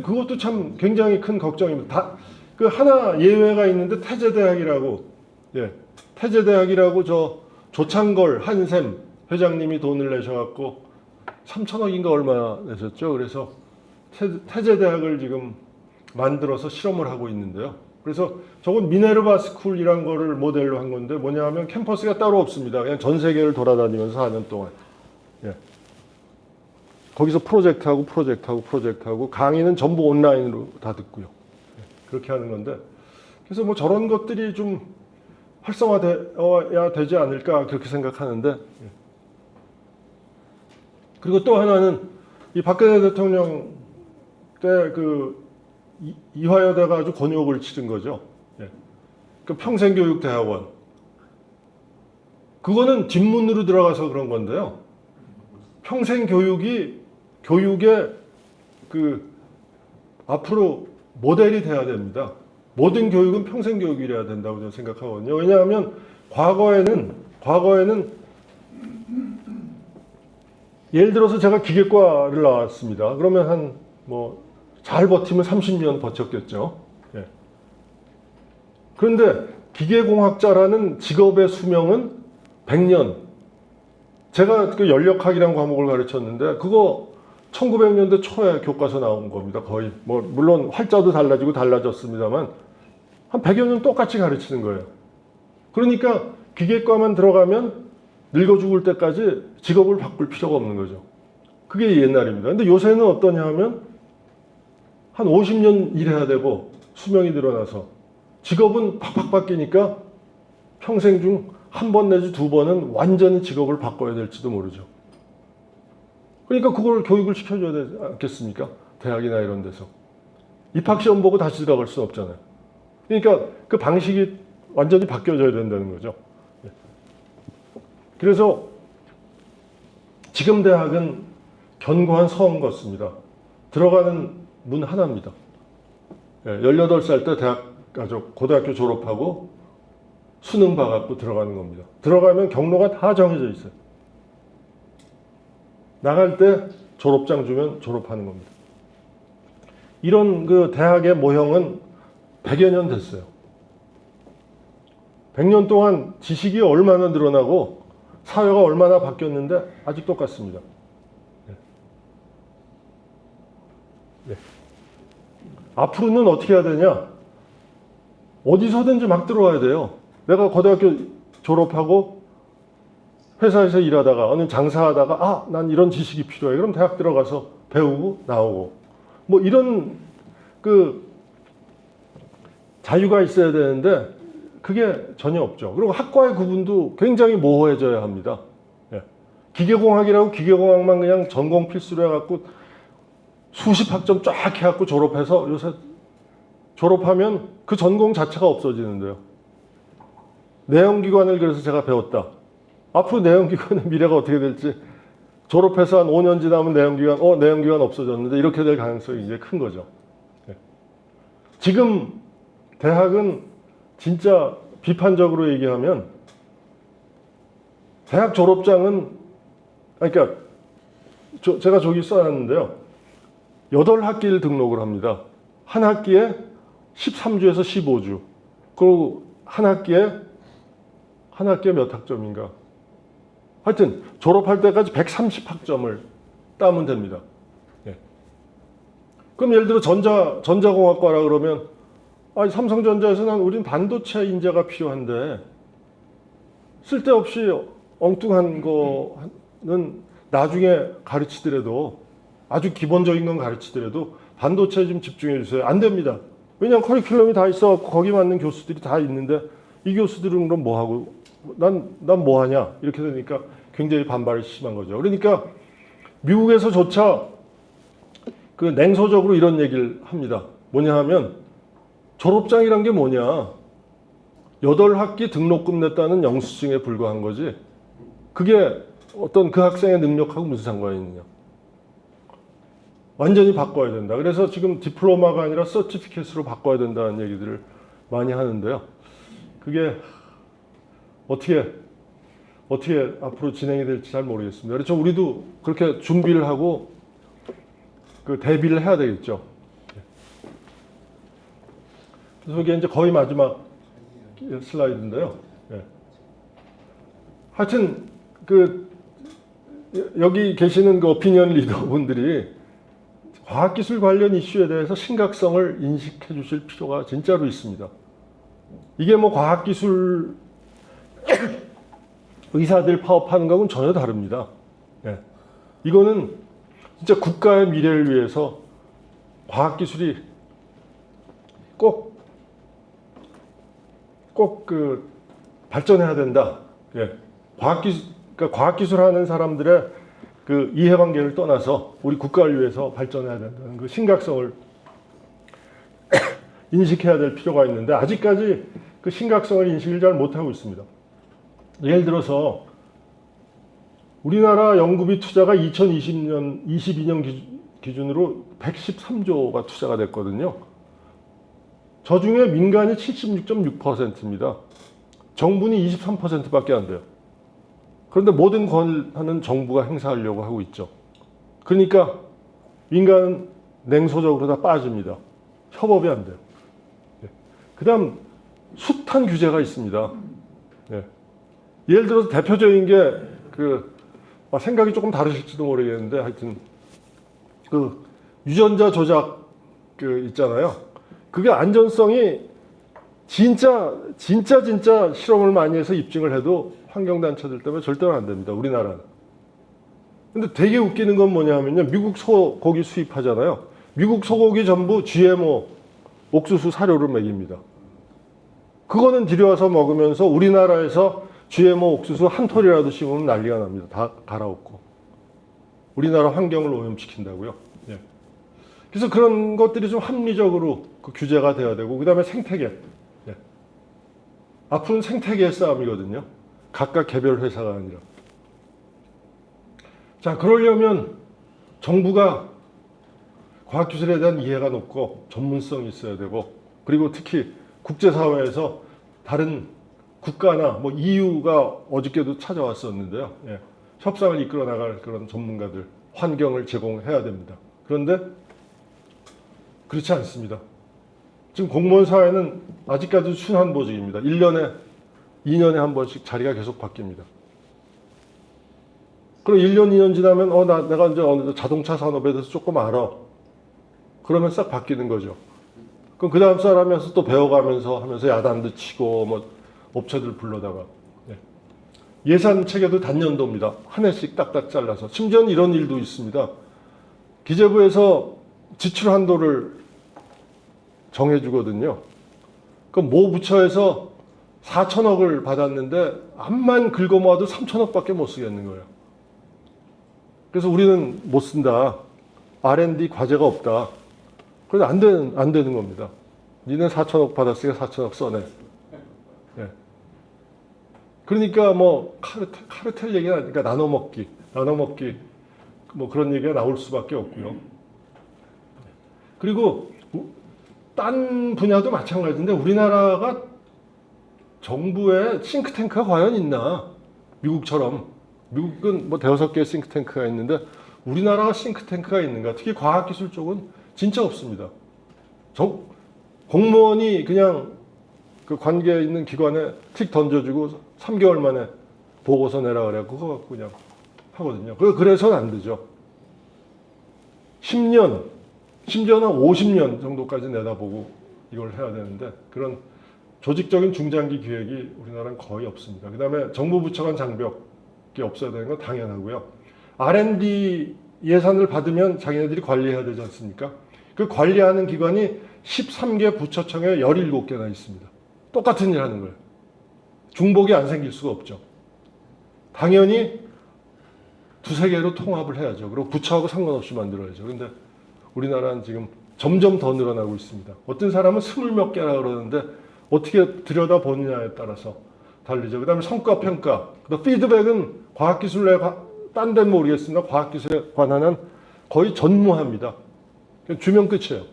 그것도 참 굉장히 큰 걱정입니다. 그 하나 예외가 있는데 태제대학이라고, 예. 태제대학이라고 저 조창걸 한샘 회장님이 돈을 내셔갖고 3천억인가 얼마 내셨죠. 그래서 태제대학을 지금 만들어서 실험을 하고 있는데요. 그래서 저건 미네르바 스쿨이란 거를 모델로 한 건데 뭐냐 하면 캠퍼스가 따로 없습니다. 그냥 전 세계를 돌아다니면서 4년 동안. 예. 거기서 프로젝트하고 강의는 전부 온라인으로 다 듣고요. 예. 그렇게 하는 건데 그래서 뭐 저런 것들이 좀 활성화돼야 되지 않을까 그렇게 생각하는데 예. 그리고 또 하나는 이 박근혜 대통령 때 그 이화여대가 아주 곤욕을 치른 거죠. 예. 그 평생교육대학원. 그거는 뒷문으로 들어가서 그런 건데요. 평생교육의 그 앞으로 모델이 돼야 됩니다. 모든 교육은 평생교육이래야 된다고 저는 생각하거든요. 왜냐하면 과거에는 예를 들어서 제가 기계과를 나왔습니다. 그러면 잘 버티면 30년 버텼겠죠. 예. 그런데 기계공학자라는 직업의 수명은 100년. 제가 그 연력학이라는 과목을 가르쳤는데 그거 1900년대 초에 교과서 나온 겁니다. 거의. 뭐 물론 활자도 달라지고 달라졌습니다만 한 100여 년 똑같이 가르치는 거예요. 그러니까 기계과만 들어가면 늙어 죽을 때까지 직업을 바꿀 필요가 없는 거죠. 그게 옛날입니다. 근데 요새는 어떠냐 하면 한 50년 일해야 되고 수명이 늘어나서 직업은 팍팍 바뀌니까 평생 중 한 번 내지 두 번은 완전히 직업을 바꿔야 될지도 모르죠. 그러니까 그걸 교육을 시켜줘야 되지 않겠습니까? 대학이나 이런 데서. 입학시험 보고 다시 들어갈 수는 없잖아요. 그러니까 그 방식이 완전히 바뀌어져야 된다는 거죠. 그래서 지금 대학은 견고한 서원 같습니다. 들어가는 문 하나입니다. 18살 때 고등학교 졸업하고 수능 봐갖고 들어가는 겁니다. 들어가면 경로가 다 정해져 있어요. 나갈 때 졸업장 주면 졸업하는 겁니다. 이런 그 대학의 모형은 100여 년 됐어요. 100년 동안 지식이 얼마나 늘어나고 사회가 얼마나 바뀌었는데 아직 똑같습니다. 네. 앞으로는 어떻게 해야 되냐? 어디서든지 막 들어와야 돼요. 내가 고등학교 졸업하고 회사에서 일하다가 어느 장사하다가 난 이런 지식이 필요해. 그럼 대학 들어가서 배우고 나오고 뭐 이런 그 자유가 있어야 되는데 그게 전혀 없죠. 그리고 학과의 구분도 굉장히 모호해져야 합니다. 기계공학이라고 기계공학만 그냥 전공 필수로 해갖고 수십 학점 쫙 해갖고 졸업해서 요새 졸업하면 그 전공 자체가 없어지는데요. 내연기관을 그래서 제가 배웠다. 앞으로 내연기관의 미래가 어떻게 될지 졸업해서 한 5년 지나면 내연기관 없어졌는데 이렇게 될 가능성이 이제 큰 거죠. 지금 대학은 진짜 비판적으로 얘기하면 대학 졸업장은 그러니까 제가 저기 써놨는데요. 8학기를 등록을 합니다. 한 학기에 13주에서 15주. 그리고 한 학기에 몇 학점인가. 하여튼 졸업할 때까지 130학점을 따면 됩니다. 그럼 예를 들어 전자공학과라 그러면 삼성전자에서는 우린 반도체 인재가 필요한데 쓸데없이 엉뚱한 거는 나중에 가르치더라도 아주 기본적인 건 가르치더라도 반도체에 좀 집중해 주세요. 안 됩니다. 왜냐하면 커리큘럼이 다 있어. 거기 맞는 교수들이 다 있는데 이 교수들은 그럼 뭐 하고 난 뭐 하냐 이렇게 되니까 굉장히 반발이 심한 거죠. 그러니까 미국에서조차 그 냉소적으로 이런 얘기를 합니다. 뭐냐 하면 졸업장이란 게 뭐냐. 8학기 등록금 냈다는 영수증에 불과한 거지. 그게 어떤 그 학생의 능력하고 무슨 상관이 있느냐. 완전히 바꿔야 된다. 그래서 지금 디플로마가 아니라 서티피켓으로 바꿔야 된다는 얘기들을 많이 하는데요. 그게 어떻게 앞으로 진행이 될지 잘 모르겠습니다. 그래서 우리도 그렇게 준비를 하고 그 대비를 해야 되겠죠. 그래서 이게 이제 거의 마지막 슬라이드인데요. 하여튼 여기 계시는 그 오피니언 리더분들이 과학기술 관련 이슈에 대해서 심각성을 인식해 주실 필요가 진짜로 있습니다. 이게 뭐 과학기술 의사들 파업하는 거하고는 전혀 다릅니다. 이거는 진짜 국가의 미래를 위해서 과학기술이 꼭 발전해야 된다. 그러니까 과학기술 하는 사람들의 그 이해관계를 떠나서 우리 국가를 위해서 발전해야 된다는 그 심각성을 인식해야 될 필요가 있는데 아직까지 그 심각성을 인식을 잘 못하고 있습니다. 예를 들어서 우리나라 연구비 투자가 2022년 기준으로 113조가 투자가 됐거든요. 저 중에 민간이 76.6%입니다. 정부는 23%밖에 안 돼요. 그런데 모든 권한은 정부가 행사하려고 하고 있죠. 그러니까 민간은 냉소적으로 다 빠집니다. 협업이 안 돼요. 그 다음 숱한 규제가 있습니다. 예를 들어서 대표적인 게 생각이 조금 다르실지도 모르겠는데 하여튼 유전자 조작 있잖아요. 그게 안전성이 진짜 실험을 많이 해서 입증을 해도 환경단체들 때문에 절대로 안 됩니다. 우리나라는. 근데 되게 웃기는 건 뭐냐면요. 미국 소고기 수입하잖아요. 미국 소고기 전부 GMO 옥수수 사료를 먹입니다. 그거는 들여와서 먹으면서 우리나라에서 GMO 옥수수 한 톨이라도 심으면 난리가 납니다. 다 갈아엎고. 우리나라 환경을 오염시킨다고요. 예. 그래서 그런 것들이 좀 합리적으로 그 규제가 돼야 되고, 그 다음에 생태계. 예. 앞으로는 생태계의 싸움이거든요. 각각 개별 회사가 아니라. 자, 그러려면 정부가 과학기술에 대한 이해가 높고 전문성이 있어야 되고, 그리고 특히 국제사회에서 다른 국가나 뭐 EU가 어저께도 찾아왔었는데요. 예. 협상을 이끌어 나갈 그런 전문가들, 환경을 제공해야 됩니다. 그런데 그렇지 않습니다. 지금 공무원 사회는 아직까지 순환보직입니다. 1년에, 2년에 한 번씩 자리가 계속 바뀝니다. 그럼 1년, 2년 지나면 내가 이제 어느 자동차 산업에 대해서 조금 알아. 그러면 싹 바뀌는 거죠. 그럼 그 다음 사람이 와서 또 배워가면서 하면서 야단도 치고 뭐 업체들 불러다가. 예산 체계도 단년도입니다. 한 해씩 딱딱 잘라서. 심지어는 이런 일도 있습니다. 기재부에서 지출 한도를 정해주거든요. 그럼 모 부처에서 4천억을 받았는데 암만 긁어모아도 3천억밖에 못 쓰겠는 거예요. 그래서 우리는 못 쓴다. R&D 과제가 없다. 그래서 안 되는 겁니다. 니네 4천억 받았으니까 4천억 써내. 예. 그러니까 뭐 카르텔 얘기가 나니까 나눠먹기 뭐 그런 얘기가 나올 수밖에 없고요. 그리고 딴 분야도 마찬가지인데 우리나라가 정부의 싱크탱크가 과연 있나? 미국처럼. 미국은 뭐 대여섯 개의 싱크탱크가 있는데 우리나라가 싱크탱크가 있는가? 특히 과학기술 쪽은 진짜 없습니다. 공무원이 그냥 그 관계에 있는 기관에 틱 던져주고 3개월 만에 보고서 내라 그래. 그거 갖고 그냥 하거든요. 그래서는 안 되죠. 10년, 심지어는 50년 정도까지 내다보고 이걸 해야 되는데 그런 조직적인 중장기 기획이 우리나라는 거의 없습니다. 그 다음에 정부 부처 간 장벽이 없어야 되는 건 당연하고요. R&D 예산을 받으면 자기네들이 관리해야 되지 않습니까? 그 관리하는 기관이 13개 부처청에 17개나 있습니다. 똑같은 일 하는 거예요. 중복이 안 생길 수가 없죠. 당연히 두세 개로 통합을 해야죠. 그리고 부처하고 상관없이 만들어야죠. 그런데 우리나라는 지금 점점 더 늘어나고 있습니다. 어떤 사람은 20몇 개라 그러는데 어떻게 들여다보느냐에 따라서 달리죠. 그 다음에 성과평가, 피드백은 과학기술 내 딴 데는 모르겠습니다. 과학기술에 관한 한 거의 전무합니다. 주면 끝이에요.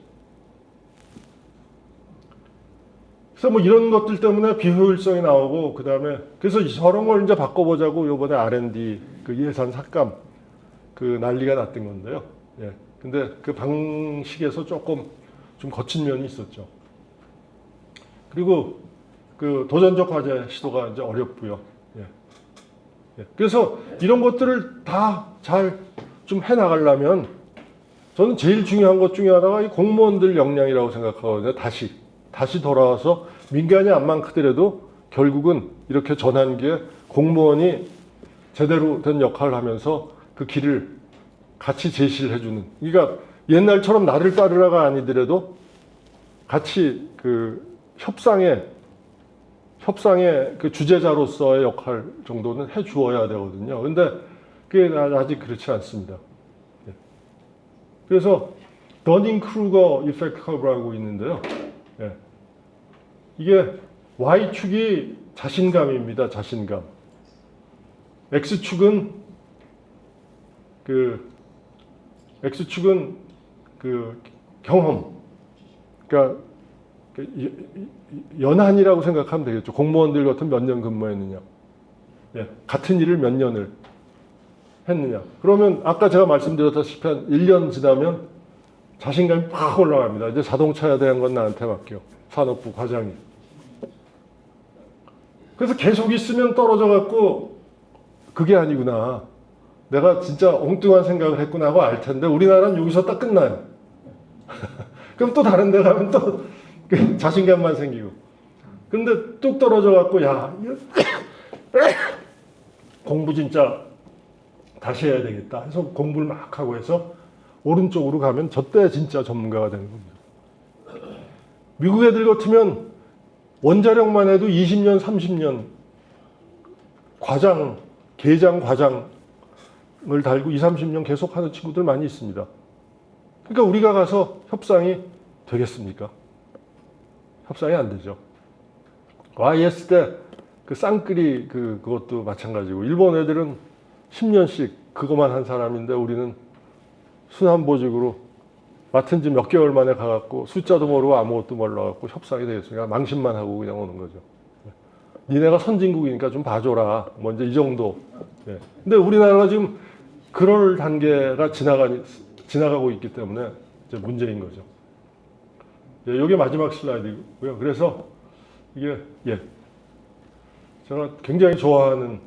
그래서 뭐 이런 것들 때문에 비효율성이 나오고 그 다음에 그래서 저런 걸 이제 바꿔보자고 요번에 R&D 그 예산 삭감 그 난리가 났던 건데요. 예. 근데 그 방식에서 조금 좀 거친 면이 있었죠. 그리고 그 도전적 과제 시도가 이제 어렵고요. 예. 예. 그래서 이런 것들을 다 잘 좀 해나가려면 저는 제일 중요한 것 중에 하나가 이 공무원들 역량이라고 생각하거든요. 다시 돌아와서 민간이 암만 크더라도 결국은 이렇게 전환기에 공무원이 제대로 된 역할을 하면서 그 길을 같이 제시를 해주는. 그러니까 옛날처럼 나를 따르라가 아니더라도 같이 그 협상의 그 주재자로서의 역할 정도는 해주어야 되거든요. 근데 그게 아직 그렇지 않습니다. 그래서 더닝크루거 이펙트 커브라고 있는데요. 예. 이게 Y축이 자신감입니다. 자신감. X축은 그 경험. 그러니까 연한이라고 생각하면 되겠죠. 공무원들 같은 몇 년 근무했느냐. 예. 같은 일을 몇 년을 했느냐. 그러면 아까 제가 말씀드렸다시피 한 1년 지나면 자신감이 팍 올라갑니다. 이제 자동차에 대한 건 나한테 맡겨. 산업부 과장이. 그래서 계속 있으면 떨어져 갖고 그게 아니구나. 내가 진짜 엉뚱한 생각을 했구나 하고 알 텐데 우리나라는 여기서 딱 끝나요. 그럼 또 다른 데 가면 또 자신감만 생기고. 근데 뚝 떨어져 갖고 야 공부 진짜 다시 해야 되겠다 해서 공부를 막 하고 해서 오른쪽으로 가면 저때 진짜 전문가가 되는 겁니다. 미국 애들 같으면 원자력만 해도 20년, 30년 과장, 계장 과장을 달고 20, 30년 계속 하는 친구들 많이 있습니다. 그러니까 우리가 가서 협상이 되겠습니까? 협상이 안 되죠. YS 때 그 쌍끌이 그것도 마찬가지고 일본 애들은 10년씩 그거만 한 사람인데 우리는 순환보직으로 맡은 지 몇 개월 만에 가갖고 숫자도 모르고 아무것도 몰라갖고 협상이 되겠으니까 망신만 하고 그냥 오는 거죠. 니네가 선진국이니까 좀 봐줘라. 뭐 이제 이 정도. 예. 근데 우리나라가 지금 그럴 단계가 지나가고 있기 때문에 이제 문제인 거죠. 예, 이게 마지막 슬라이드고요. 그래서 이게 제가 굉장히 좋아하는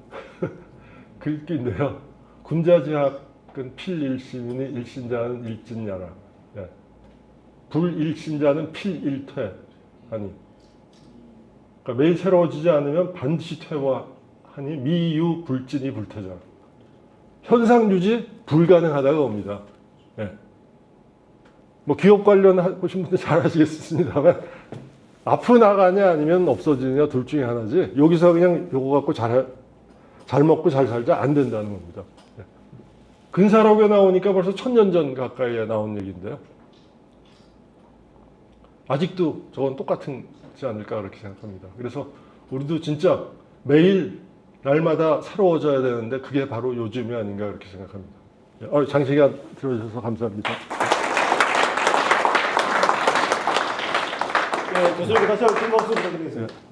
글귀인데요. 군자지학은 필일심이니 일신자는 일진야라. 예. 불일신자는 필일퇴. 아니. 그러니까 매일 새로워지지 않으면 반드시 퇴화하니 미유 불진이 불태자. 현상 유지 불가능하다가 옵니다. 예. 뭐 기업 관련 하신 분들 잘 아시겠습니다만 앞으로 나가냐 아니면 없어지느냐 둘 중에 하나지 여기서 그냥 요거 갖고 잘 먹고 잘 살자 안 된다는 겁니다. 예. 근사록에 나오니까 벌써 1000년 전 가까이에 나온 얘기인데요. 아직도 저건 똑같지 않을까 그렇게 생각합니다. 그래서 우리도 진짜 매일 날마다 새로워져야 되는데 그게 바로 요즘이 아닌가 그렇게 생각합니다. 장시간 들어주셔서 감사합니다. 네, 교수님 다시 한번 큰 박수 부탁드리겠습니다.